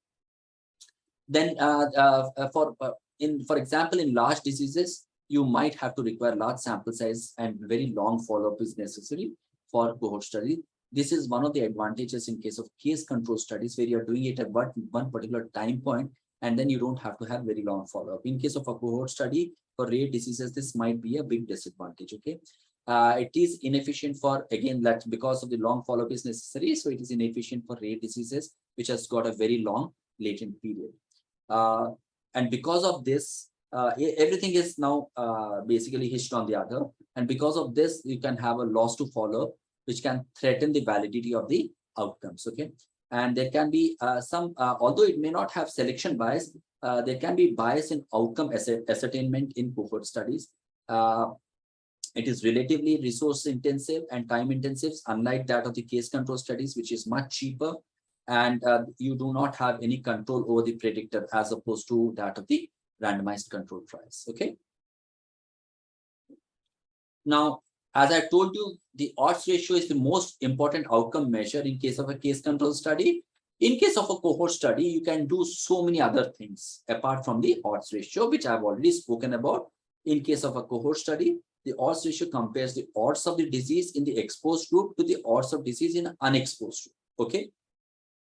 Then for example, in large diseases, you might have to require large sample size, and very long follow-up is necessary for cohort study. This is one of the advantages in case of case control studies, where you're doing it at one particular time point, and then you don't have to have very long follow-up. In case of a cohort study for rare diseases, this might be a big disadvantage. Okay. It is inefficient for, again, that because of the long follow-up is necessary, so it is inefficient for rare diseases which has got a very long latent period. And because of this, everything is now basically hitched on the other. And because of this, you can have a loss to follow-up, which can threaten the validity of the outcomes. Okay. And there can be some, although it may not have selection bias, there can be bias in outcome ascertainment in cohort studies. It is relatively resource intensive and time intensive, unlike that of the case control studies, which is much cheaper. And you do not have any control over the predictor, as opposed to that of the randomized control trials. Okay. Now, as I told you, the odds ratio is the most important outcome measure in case of a case control study. In case of a cohort study, you can do so many other things apart from the odds ratio, which I've already spoken about. In case of a cohort study, the odds ratio compares the odds of the disease in the exposed group to the odds of disease in an unexposed group. Okay.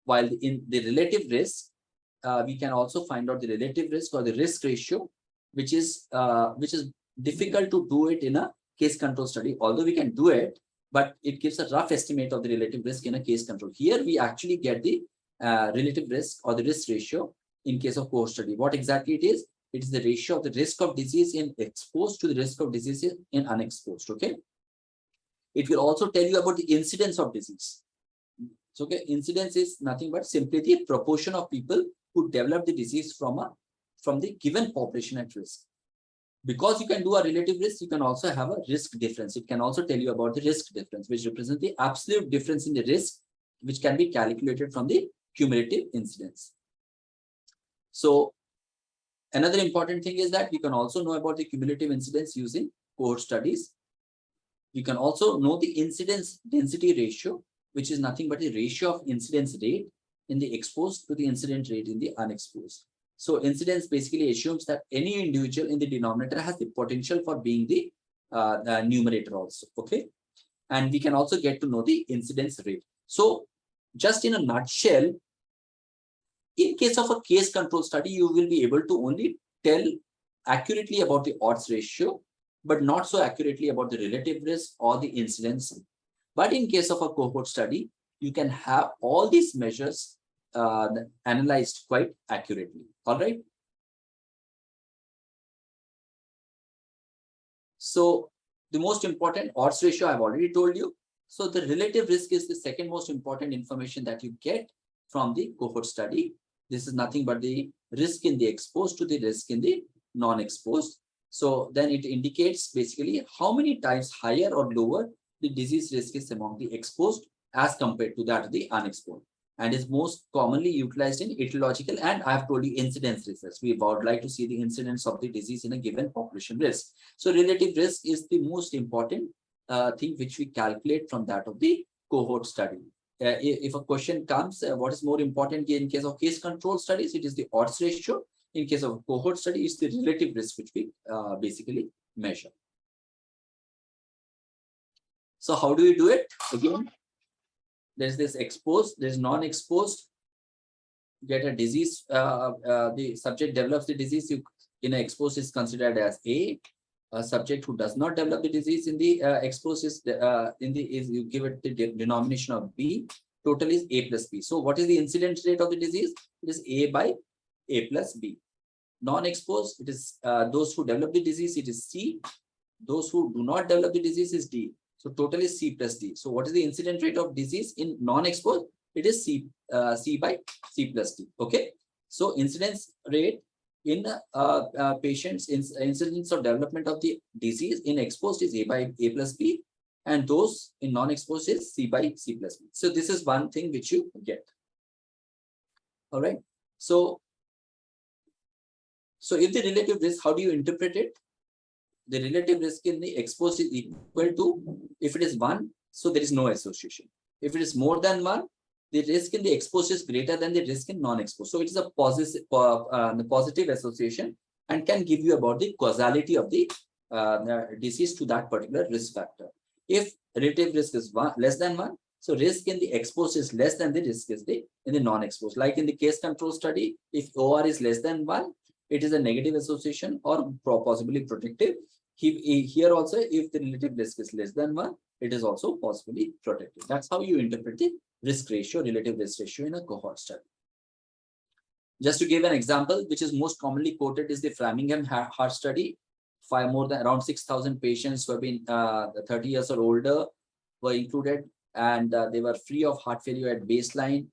While in the relative risk, we can also find out the relative risk or the risk ratio, which is difficult to do it in a case control study, although we can do it, but it gives a rough estimate of the relative risk in a case control. Here we actually get the relative risk or the risk ratio in case of cohort study. What exactly it is? It is the ratio of the risk of disease in exposed to the risk of disease in unexposed. Okay. It will also tell you about the incidence of disease. So, okay, incidence is nothing but simply the proportion of people who develop the disease from the given population at risk. Because you can do a relative risk, you can also have a risk difference. It can also tell you about the risk difference, which represents the absolute difference in the risk, which can be calculated from the cumulative incidence. So another important thing is that you can also know about the cumulative incidence using cohort studies. You can also know the incidence density ratio, which is nothing but the ratio of incidence rate in the exposed to the incident rate in the unexposed. So incidence basically assumes that any individual in the denominator has the potential for being the numerator also. Okay. And we can also get to know the incidence rate. So just in a nutshell, in case of a case control study, you will be able to only tell accurately about the odds ratio, but not so accurately about the relative risk or the incidence. But in case of a cohort study, you can have all these measures analyzed quite accurately. All right. So the most important odds ratio I've already told you. So the relative risk is the second most important information that you get from the cohort study. This is nothing but the risk in the exposed to the risk in the non-exposed. So then it indicates basically how many times higher or lower the disease risk is among the exposed as compared to that of the unexposed, and is most commonly utilized in etiological and I have told you incidence research. We would like to see the incidence of the disease in a given population risk. So relative risk is the most important thing which we calculate from that of the cohort study. if a question comes, what is more important in case of case control studies? It is the odds ratio. In case of cohort study, it's the relative risk which we basically measure. So how do we do it? Again, there's this exposed, there's non-exposed. Get a disease, the subject develops the disease, you in an exposed is considered as A. A subject who does not develop the disease in the exposed is you give it the denomination of B. Total is A plus B. So what is the incidence rate of the disease? It is A by A plus B. Non-exposed, it is those who develop the disease, it is C. Those who do not develop the disease is D. So total is C plus D. So what is the incident rate of disease in non-exposed? It is C by C plus D. Okay. So incidence rate in patients, incidence of development of the disease in exposed is A by A plus B, and those in non-exposed is C by C plus B. So this is one thing which you get. All right. So if the relative risk, how do you interpret it? The relative risk in the exposed is equal to, if it is 1, so there is no association. If it is more than 1, the risk in the exposed is greater than the risk in non-exposed. So it is a positive association and can give you about the causality of the disease to that particular risk factor. If relative risk is less than 1, so risk in the exposed is less than the risk is in the non-exposed. Like in the case control study, if OR is less than 1, it is a negative association or possibly protective. Here also, if the relative risk is less than 1, it is also possibly protective. That's how you interpret the risk ratio, relative risk ratio in a cohort study. Just to give an example, which is most commonly quoted, is the Framingham heart study. Around 6,000 patients who have been 30 years or older were included, and they were free of heart failure at baseline,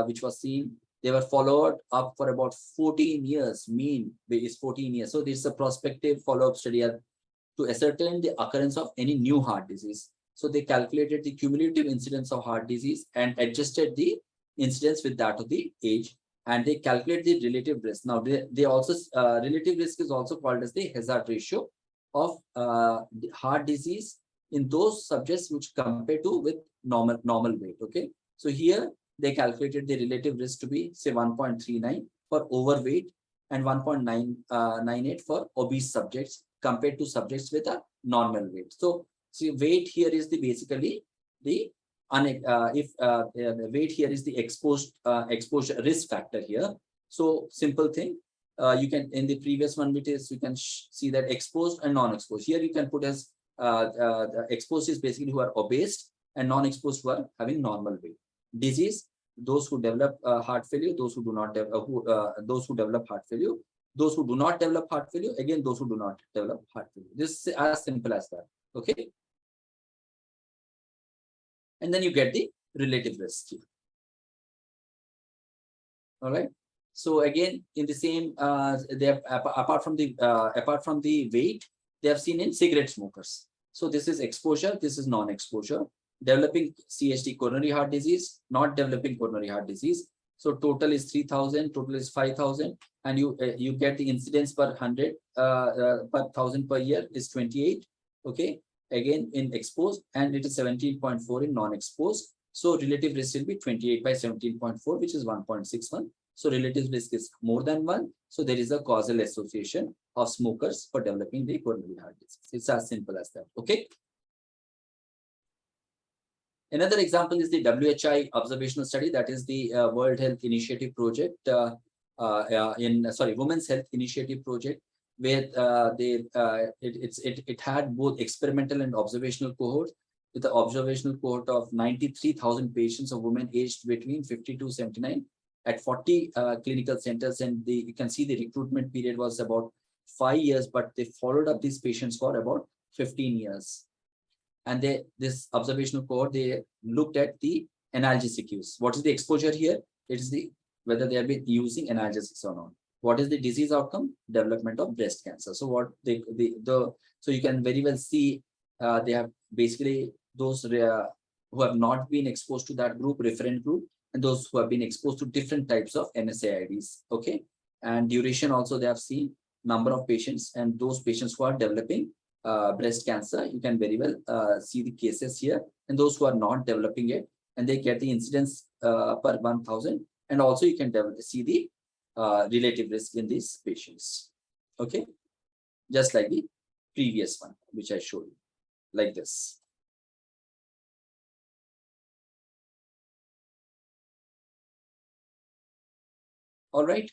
which was seen. They were followed up for about 14 years, mean is 14 years. So this is a prospective follow-up study to ascertain the occurrence of any new heart disease. So they calculated the cumulative incidence of heart disease and adjusted the incidence with that of the age, and they calculate the relative risk. Now they also relative risk is also called as the hazard ratio of the heart disease in those subjects which compare to with normal weight. Okay, so here they calculated the relative risk to be say 1.39 for overweight and 1.98 for obese subjects compared to subjects with a normal weight. So see, weight here is the basically the weight here is the exposure risk factor here. So simple thing, you can in the previous one which is you can see that exposed and non-exposed. Here you can put as exposed is basically who are obese and non-exposed who are having normal weight. Disease, those who develop heart failure, those who do not those who develop heart failure, those who do not develop heart failure, again those who do not develop heart failure. This is as simple as that. Okay, and then you get the relative risk here. All right. So again, in the same, they have apart from the weight, they have seen in cigarette smokers. So this is exposure, this is non-exposure. Developing CHD, coronary heart disease, not developing coronary heart disease. So total is 3,000, total is 5,000, and you get the incidence per 100 per 1,000 per year is 28. Okay, again in exposed, and it is 17.4 in non-exposed. So relative risk will be 28 by 17.4, which is 1.61. So relative risk is more than 1. So there is a causal association of smokers for developing the coronary heart disease. It's as simple as that. Okay. Another example is the WHI observational study, that is the World Health Initiative project Women's Health Initiative project, where it had both experimental and observational cohorts, with the observational cohort of 93,000 patients of women aged between 50 to 79 at 40 clinical centers, and you can see the recruitment period was about 5 years, but they followed up these patients for about 15 years. And this observational cohort, they looked at the analgesic use. What is the exposure here? It is whether they have been using analgesics or not. What is the disease outcome? Development of breast cancer. So so you can very well see they have basically those who have not been exposed to that group, referent group, and those who have been exposed to different types of NSAIDs. Okay, and duration also they have seen, number of patients, and those patients who are developing breast cancer, you can very well see the cases here, and those who are not developing it, and they get the incidence per 1,000. And also you can see the relative risk in these patients. Okay, just like the previous one, which I showed you, like this. All right.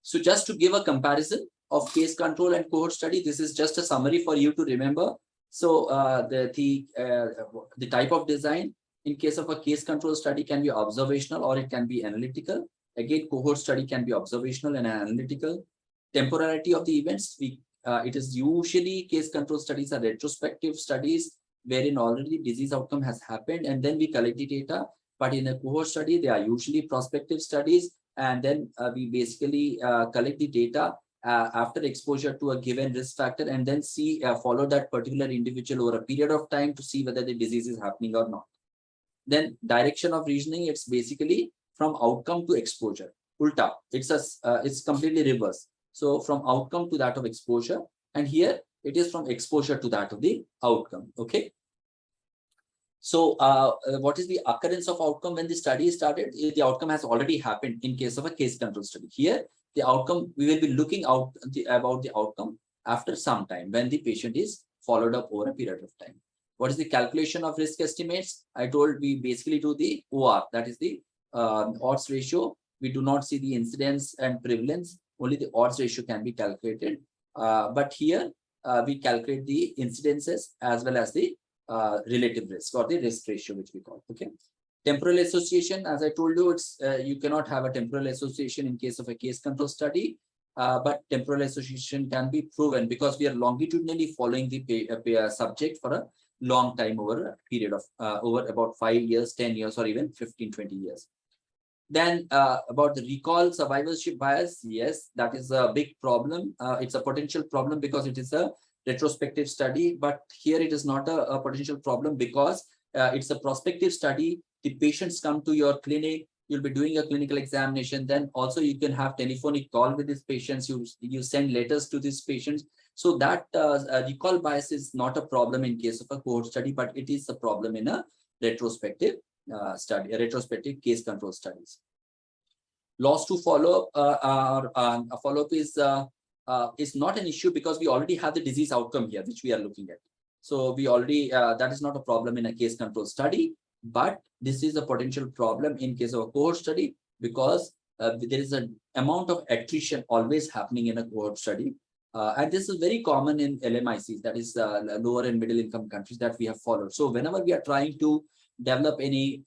So just to give a comparison of case control and cohort study, this is just a summary for you to remember. So the type of design in case of a case control study can be observational or it can be analytical. Again, cohort study can be observational and analytical. Temporality of the events, it is usually case control studies are retrospective studies wherein already disease outcome has happened and then we collect the data. But in a cohort study, they are usually prospective studies, and then we basically collect the data after exposure to a given risk factor and then see follow that particular individual over a period of time to see whether the disease is happening or not. Then direction of reasoning, it's basically from outcome to exposure. Ulta, it's completely reverse. So from outcome to that of exposure, and here it is from exposure to that of the outcome. Okay. So what is the occurrence of outcome when the study started? The outcome has already happened in case of a case control study. Here, the outcome, we will be looking out about the outcome after some time when the patient is followed up over a period of time. What is the calculation of risk estimates? I told we basically do the OR, that is the odds ratio. We do not see the incidence and prevalence, only the odds ratio can be calculated. But here we calculate the incidences as well as the relative risk or the risk ratio, which we call. Okay. Temporal association, as I told you, it's you cannot have a temporal association in case of a case control study, but temporal association can be proven because we are longitudinally following the subject for a long time over a period of over about 5 years, 10 years, or even 15, 20 years. Then about the recall survivorship bias, yes, that is a big problem. It's a potential problem because it is a retrospective study, but here it is not a potential problem because it's a prospective study. The patients come to your clinic, you'll be doing a clinical examination, then also you can have telephonic call with these patients, you send letters to these patients. So that recall bias is not a problem in case of a cohort study, but it is a problem in a retrospective study, a retrospective case control studies. Loss to follow-up, a follow-up is not an issue because we already have the disease outcome here, which we are looking at. So we already, that is not a problem in a case control study, but this is a potential problem in case of a cohort study because there is an amount of attrition always happening in a cohort study. And this is very common in LMICs, that is lower and middle income countries that we have followed. So whenever we are trying to develop any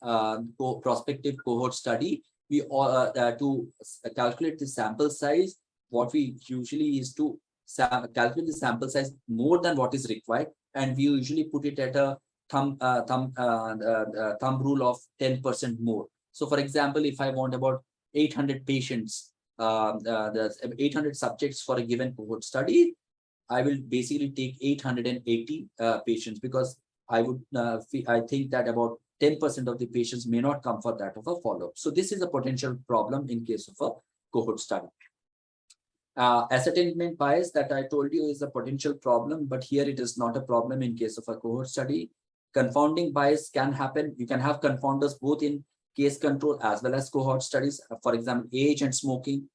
prospective cohort study, we to calculate the sample size, what we usually is to calculate the sample size more than what is required, and we usually put it at a thumb rule of 10% more. So for example, if I want about 800 patients, the 800 subjects for a given cohort study, I will basically take 880 patients because I think that about 10% of the patients may not come for that of a follow-up. So this is a potential problem in case of a cohort study. Ascertainment bias that I told you is a potential problem, but here it is not a problem in case of a cohort study. Confounding bias can happen. You can have confounders both in case control as well as cohort studies. For example, age and smoking,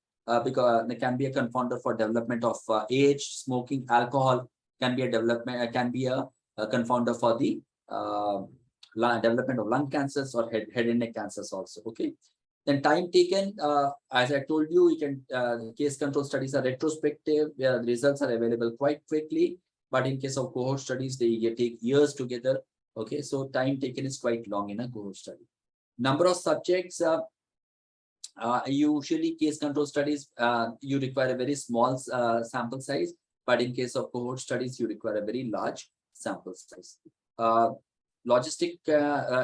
because there can be a confounder for development of age, smoking, alcohol can be a development, can be a confounder for the development of lung cancers or head and neck cancers also. Okay. Then time taken, as I told you, you can case control studies are retrospective, where the results are available quite quickly. But in case of cohort studies, they take years together. Okay, so time taken is quite long in a cohort study. Number of subjects, usually case control studies, you require a very small sample size, but in case of cohort studies, you require a very large sample size. Logistic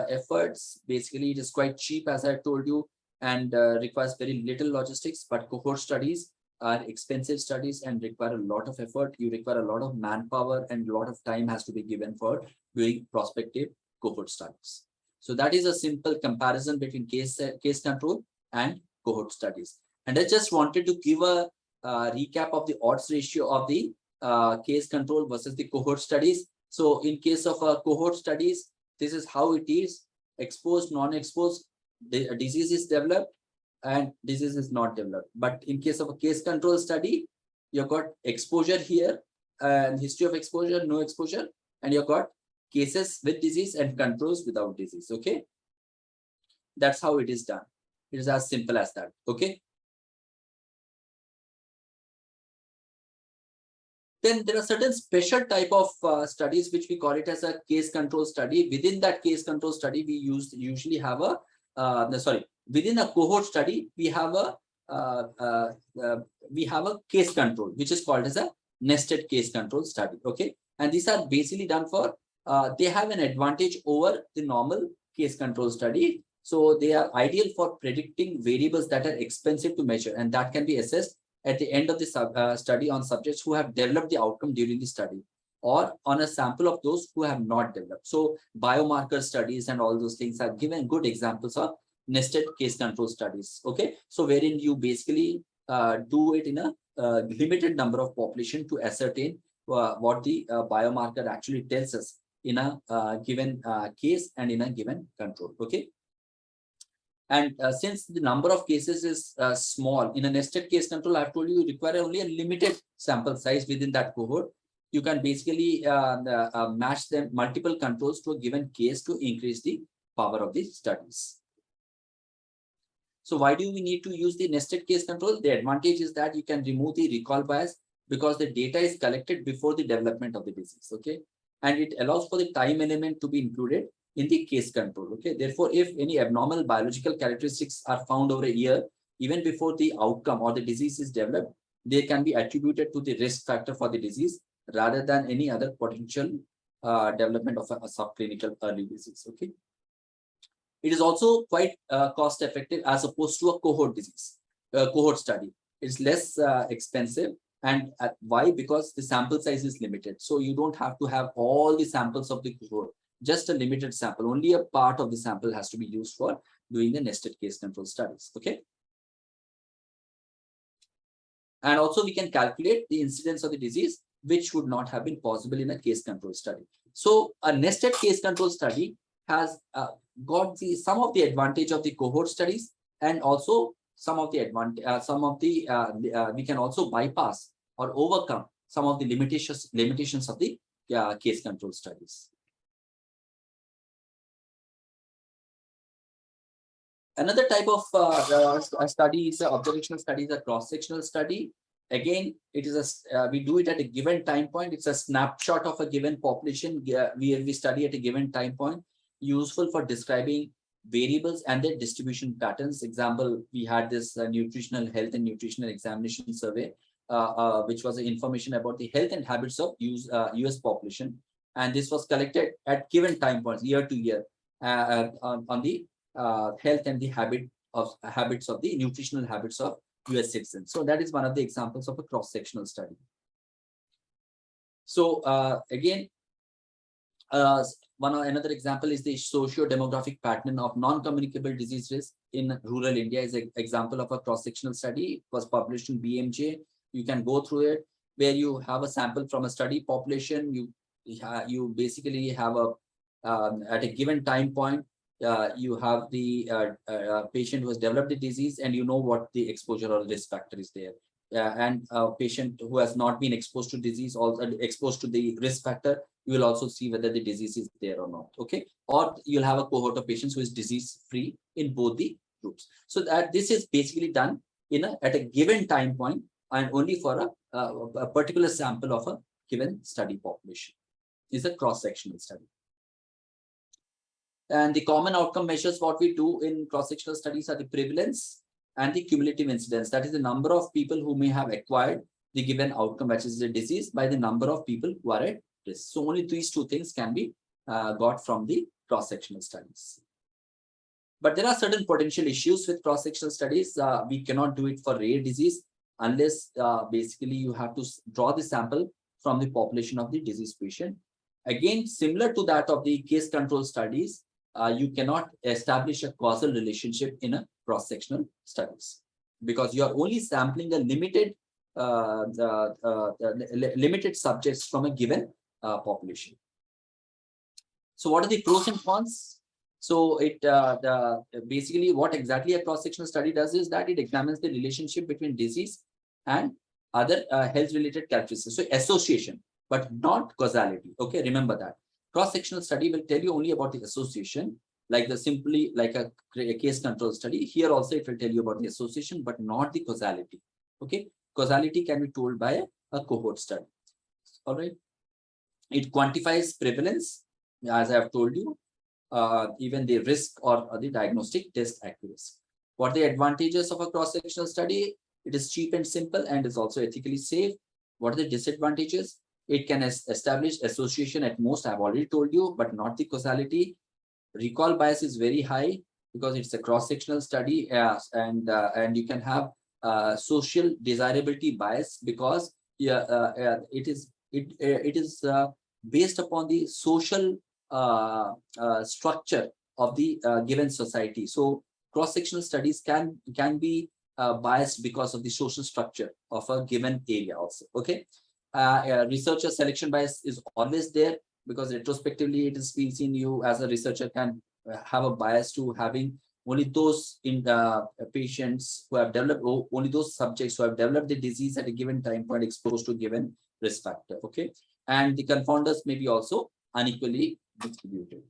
efforts, basically it is quite cheap, as I told you, and requires very little logistics, but cohort studies are expensive studies and require a lot of effort. You require a lot of manpower and a lot of time has to be given for doing prospective cohort studies. So that is a simple comparison between case control and cohort studies. And I just wanted to give a recap of the odds ratio of the case control versus the cohort studies. So in case of cohort studies, this is how it is: exposed, non-exposed, the disease is developed and disease is not developed. But in case of a case control study, you've got exposure here and history of exposure, no exposure, and you've got cases with disease and controls without disease. Okay, that's how it is done. It is as simple as that. Okay. Then there are certain special type of studies which we call it as a case control study. Within that case control study, we usually have a within a cohort study we have a case control which is called as a nested case control study. Okay, and these are basically done for they have an advantage over the normal case control study. So they are ideal for predicting variables that are expensive to measure and that can be assessed at the end of the study on subjects who have developed the outcome during the study or on a sample of those who have not developed. So biomarker studies and all those things are given good examples of nested case control studies. Okay, so wherein you basically do it in a limited number of population to ascertain what the biomarker actually tells us in a given case and in a given control. Okay. And since the number of cases is small, in a nested case control, I've told you require only a limited sample size within that cohort. You can basically match them multiple controls to a given case to increase the power of the studies. So why do we need to use the nested case control? The advantage is that you can remove the recall bias because the data is collected before the development of the disease. Okay, and it allows for the time element to be included in the case control. Okay, therefore, if any abnormal biological characteristics are found over a year, even before the outcome or the disease is developed, they can be attributed to the risk factor for the disease rather than any other potential development of a subclinical early disease. Okay, it is also quite cost effective as opposed to a cohort disease, cohort study. It's less expensive. And why? Because the sample size is limited. So you don't have to have all the samples of the cohort. Just a limited sample, only a part of the sample has to be used for doing the nested case control studies. Okay. And also we can calculate the incidence of the disease, which would not have been possible in a case control study. So a nested case control study has got some of the advantage of the cohort studies and also some of the advantage, we can also bypass or overcome some of the limitations of the case control studies. Another type of study is observational study, is a cross-sectional study. Again, it is we do it at a given time point. It's a snapshot of a given population where we study at a given time point, useful for describing variables and their distribution patterns. Example, we had this nutritional health and nutritional examination survey, which was information about the health and habits of US population. And this was collected at given time points, year to year, on the health and the habits of the nutritional habits of US citizens. So that is one of the examples of a cross-sectional study. So again, another example is the socio-demographic pattern of non-communicable disease risk in rural India is an example of a cross-sectional study. It was published in BMJ. You can go through it where you have a sample from a study population. You basically have at a given time point, you have the patient who has developed the disease and you know what the exposure or risk factor is there. And a patient who has not been exposed to disease, also exposed to the risk factor, you will also see whether the disease is there or not. Okay, or you'll have a cohort of patients who is disease free in both the groups. So that this is basically done at a given time point and only for a particular sample of a given study population. Is a cross-sectional study. And the common outcome measures what we do in cross-sectional studies are the prevalence and the cumulative incidence. That is the number of people who may have acquired the given outcome, which is the disease, by the number of people who are at risk. So only these two things can be got from the cross-sectional studies. But there are certain potential issues with cross-sectional studies. We cannot do it for rare disease unless basically you have to draw the sample from the population of the disease patient. Again, similar to that of the case control studies, you cannot establish a causal relationship in a cross-sectional studies because you are only sampling a limited subjects from a given population. So what are the pros and cons? So basically what exactly a cross-sectional study does is that it examines the relationship between disease and other health-related characteristics. So association, but not causality. Okay, remember that. Cross-sectional study will tell you only about the association, like a case control study. Here also it will tell you about the association, but not the causality. Okay, causality can be told by a cohort study. All right. It quantifies prevalence, as I have told you, even the risk or the diagnostic test accuracy. What are the advantages of a cross-sectional study? It is cheap and simple and is also ethically safe. What are the disadvantages? It can establish association at most, I've already told you, but not the causality. Recall bias is very high because it's a cross-sectional study, and you can have social desirability bias because it is based upon the social structure of the given society. So cross-sectional studies can be biased because of the social structure of a given area also. Okay, researcher selection bias is always there because retrospectively it is being seen you as a researcher can have a bias to having only those patients who have developed, only those subjects who have developed the disease at a given time point exposed to given risk factor. Okay, and the confounders may be also unequally distributed.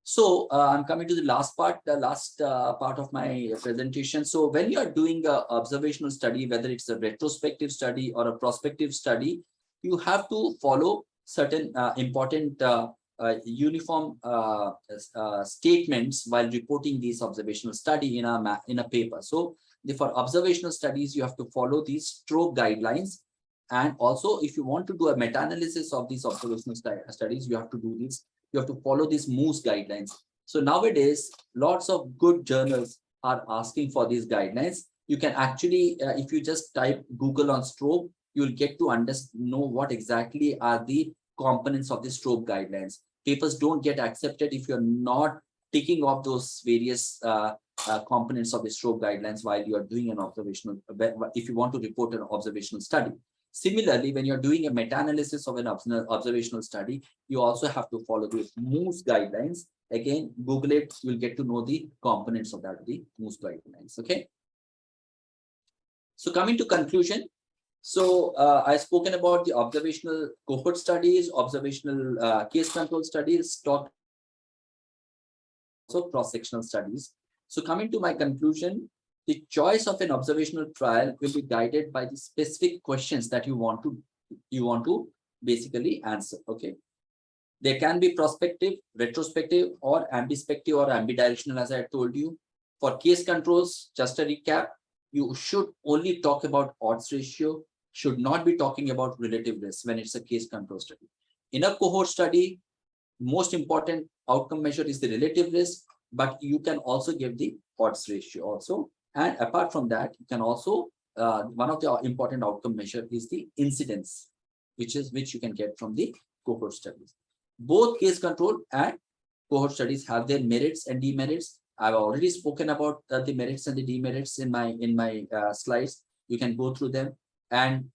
So I'm coming to the last part of my presentation. So when you are doing an observational study, whether it's a retrospective study or a prospective study, you have to follow certain important uniform statements while reporting these observational study in a paper. So for observational studies, you have to follow these stroke guidelines. And also, if you want to do a meta-analysis of these observational studies, you have to do this. You have to follow these MOOS guidelines. So nowadays, lots of good journals are asking for these guidelines. You can actually, if you just type Google on stroke, you'll get to know what exactly are the components of the stroke guidelines. Papers don't get accepted if you're not ticking off those various components of the stroke guidelines while you are doing an observational, if you want to report an observational study. Similarly, when you're doing a meta-analysis of an observational study, you also have to follow the MOOS guidelines. Again, Google it, you'll get to know the components of that, the MOOS guidelines. Okay. So coming to conclusion. So I've spoken about the observational cohort studies, observational case control studies, talked also cross-sectional studies. So coming to my conclusion, the choice of an observational trial will be guided by the specific questions that you want to basically answer. Okay. There can be prospective, retrospective, or ambispective or ambidirectional, as I told you. For case controls, just a recap, you should only talk about odds ratio, should not be talking about relative risk when it's a case control study. In a cohort study, most important outcome measure is the relative risk, but you can also give the odds ratio also. And apart from that, you can also, one of the important outcome measure is the incidence, which you can get from the cohort studies. Both case control and cohort studies have their merits and demerits. I've already spoken about the merits and the demerits in my slides. You can go through them. And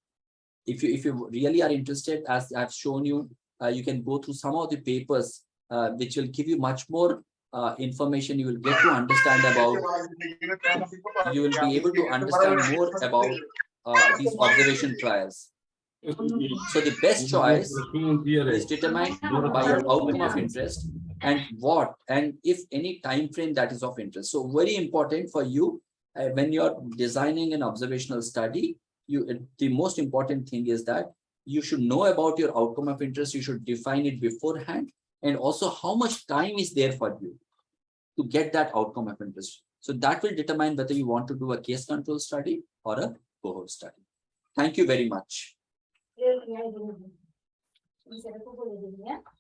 if you really are interested, as I've shown you, you can go through some of the papers, which will give you much more information. You will get to understand about, you will be able to understand more about these observation trials. So the best choice is determined by your outcome of interest and if any time frame that is of interest. So very important for you when you're designing an observational study, the most important thing is that you should know about your outcome of interest. You should define it beforehand, and also how much time is there for you to get that outcome of interest. So that will determine whether you want to do a case control study or a cohort study. Thank you very much.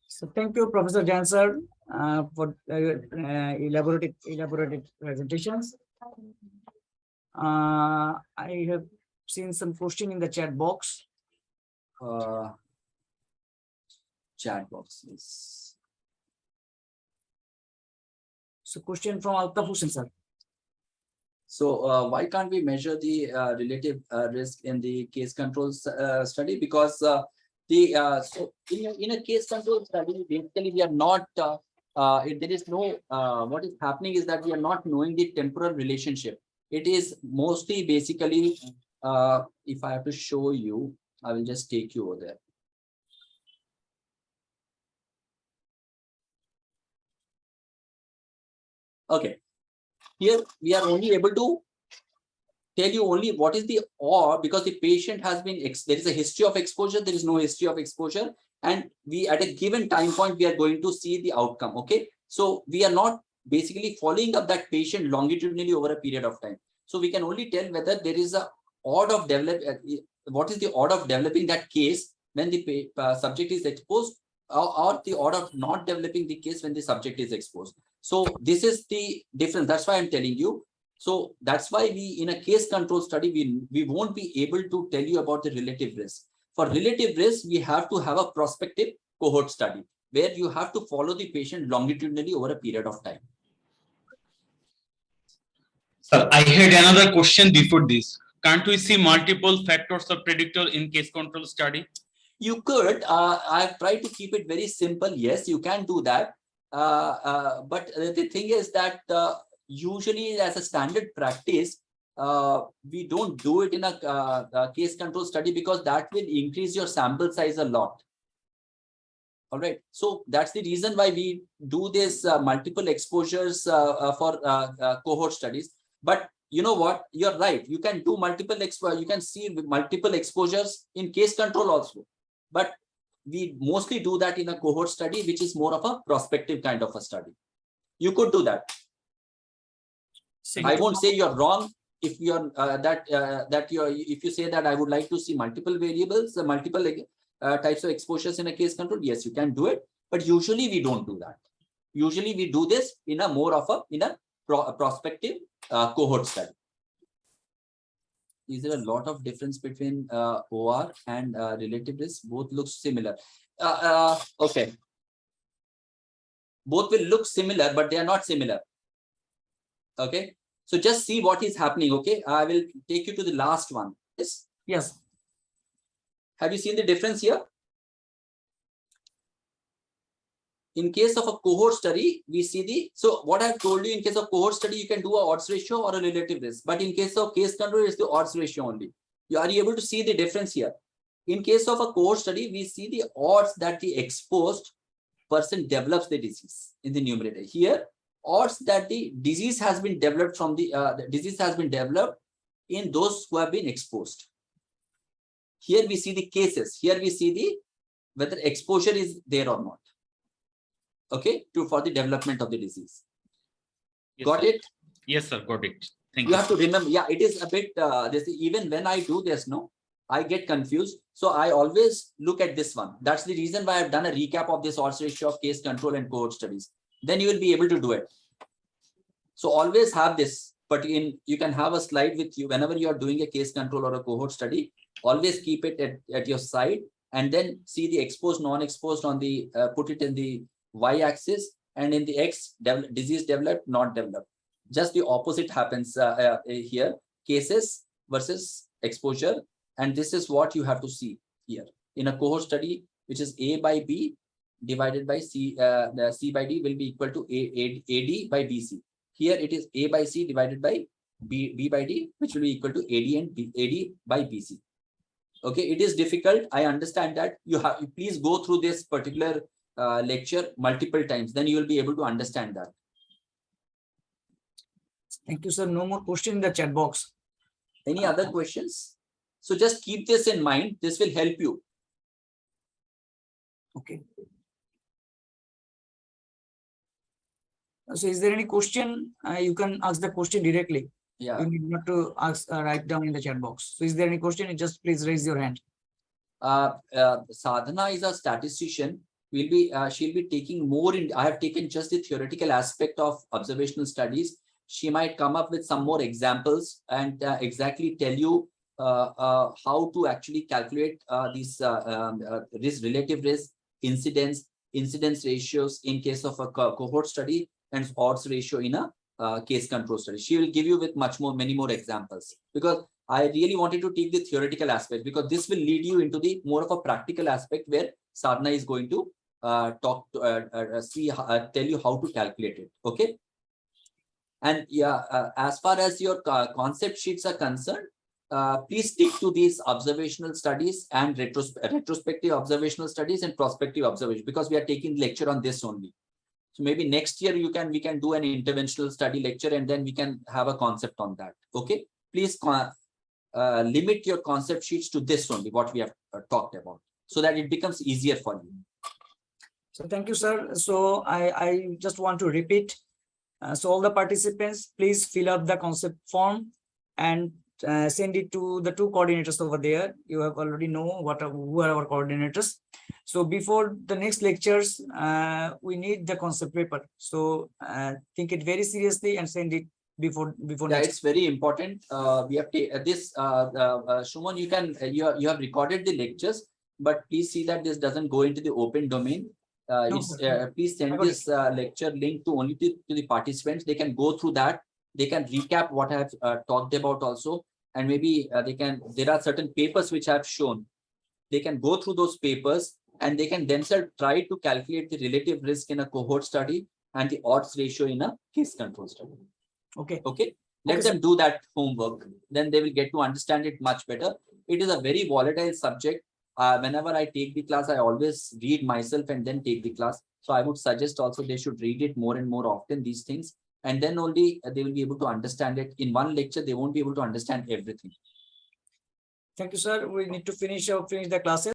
So thank you, Professor Jain sir, for elaborated presentations. I have seen some question in the chat box. Chat boxes. So question from Altaf Hussain sir. So why can't we measure the relative risk in the case control study? Because So in a case control study, basically we are not, there is no, what is happening is that we are not knowing the temporal relationship. It is mostly basically, if I have to show you, I will just take you over there. Okay, here we are only able to tell you only what is the or, because the patient has been, there is a history of exposure, there is no history of exposure, and we at a given time point, we are going to see the outcome. Okay, so we are not basically following up that patient longitudinally over a period of time. So we can only tell whether there is a odd of develop, what is the odd of developing that case when the subject is exposed, or the odd of not developing the case when the subject is exposed. So this is the difference. That's why I'm telling you. So that's why we, in a case control study, we won't be able to tell you about the relative risk. For relative risk, we have to have a prospective cohort study where you have to follow the patient longitudinally over a period of time. Sir, I had another question before this. Can't we see multiple factors or predictor in case control study? You could. I've tried to keep it very simple. Yes, you can do that. But the thing is that usually as a standard practice, we don't do it in a case control study because that will increase your sample size a lot. All right. So that's the reason why we do this multiple exposures for cohort studies. But you know what? You're right. You can do multiple you can see multiple exposures in case control also. But we mostly do that in a cohort study, which is more of a prospective kind of a study. You could do that. I won't say you're wrong if you're if you say that I would like to see multiple variables, multiple types of exposures in a case control. Yes, you can do it, but usually we don't do that. Usually we do this in a more of a prospective cohort study. Is there a lot of difference between OR and relative risk? Both look similar. Okay. Both will look similar, but they are not similar. Okay. So just see what is happening. Okay. I will take you to the last one. Yes. Yes. Have you seen the difference here? In case of a cohort study, we see the, so what I've told you, in case of cohort study, you can do a odds ratio or a relative risk. But in case of case control, it's the odds ratio only. You are able to see the difference here. In case of a cohort study, we see the odds that the exposed person develops the disease in the numerator. Here, odds that the disease has been developed from the disease has been developed in those who have been exposed. Here we see the cases. Here we see the whether exposure is there or not. Okay, for the development of the disease. Yes, Got sir. it? Yes, sir. Got it. Thank You you. have to remember, yeah, it is a bit this, even when I do this, no, I get confused. So I always look at this one. That's the reason why I've done a recap of this odds ratio of case control and cohort studies. Then you will be able to do it. So always have this, but you can have a slide with you whenever you are doing a case control or a cohort study. Always keep it at your side, and then see the exposed, non-exposed on the put it in the y-axis, and in the x, disease developed, not developed. Just the opposite happens here, cases versus exposure. And this is what you have to see here. In a cohort study, which is A by B divided by C, the C by D will be equal to AD by BC. Here it is A by C divided by B by D, which will be equal to AD and AD by BC. Okay, it is difficult. I understand that. You please go through this particular lecture multiple times, then you will be able to understand that. Thank you, sir. No more question in the chat box. Any other questions? So just keep this in mind. This will help you. Okay. So is there any question? You can ask the question directly. Yeah. You need not to ask, write down in the chat box. So is there any question? Just please raise your hand. Sadhana is a statistician. She'll be taking more in. I have taken just the theoretical aspect of observational studies. She might come up with some more examples and exactly tell you how to actually calculate these risk, relative risk, incidence ratios in case of a cohort study, and odds ratio in a case control study. She will give you with many more examples, because I really wanted to take the theoretical aspect because this will lead you into the more of a practical aspect where Sadhana is going to tell you how to calculate it. Okay. And yeah, as far as your concept sheets are concerned, please stick to these observational studies and retrospective observational studies and prospective observation, because we are taking lecture on this only. So maybe next year we can do an interventional study lecture and then we can have a concept on that. Okay, please limit your concept sheets to this only, what we have talked about, so that it becomes easier for you. So thank you, sir. So I just want to repeat. So all the participants, please fill up the concept form and send it to the two coordinators over there. You have already know who are our coordinators. So before the next lectures, we need the concept paper. So think it very seriously and send it before Yeah, next. it's very important. We have this Shuman, you have recorded the lectures, but please see that this doesn't go into the open domain. No, sir. Please send this lecture link to only to the participants. They can go through that. They can recap what I have talked about also, and maybe there are certain papers which I have shown. They can go through those papers and they can themselves try to calculate the relative risk in a cohort study and the odds ratio in a case control study. Okay. Okay. Let Okay, them do that homework. Then they will get to understand it much better. It is a very volatile subject. Whenever I take the class, I always read myself and then take the class. So I would suggest also they should read it more and more often, these things. And then only they will be able to understand it. In one lecture, they won't be able to understand everything. Thank you, sir. We need to finish the classes.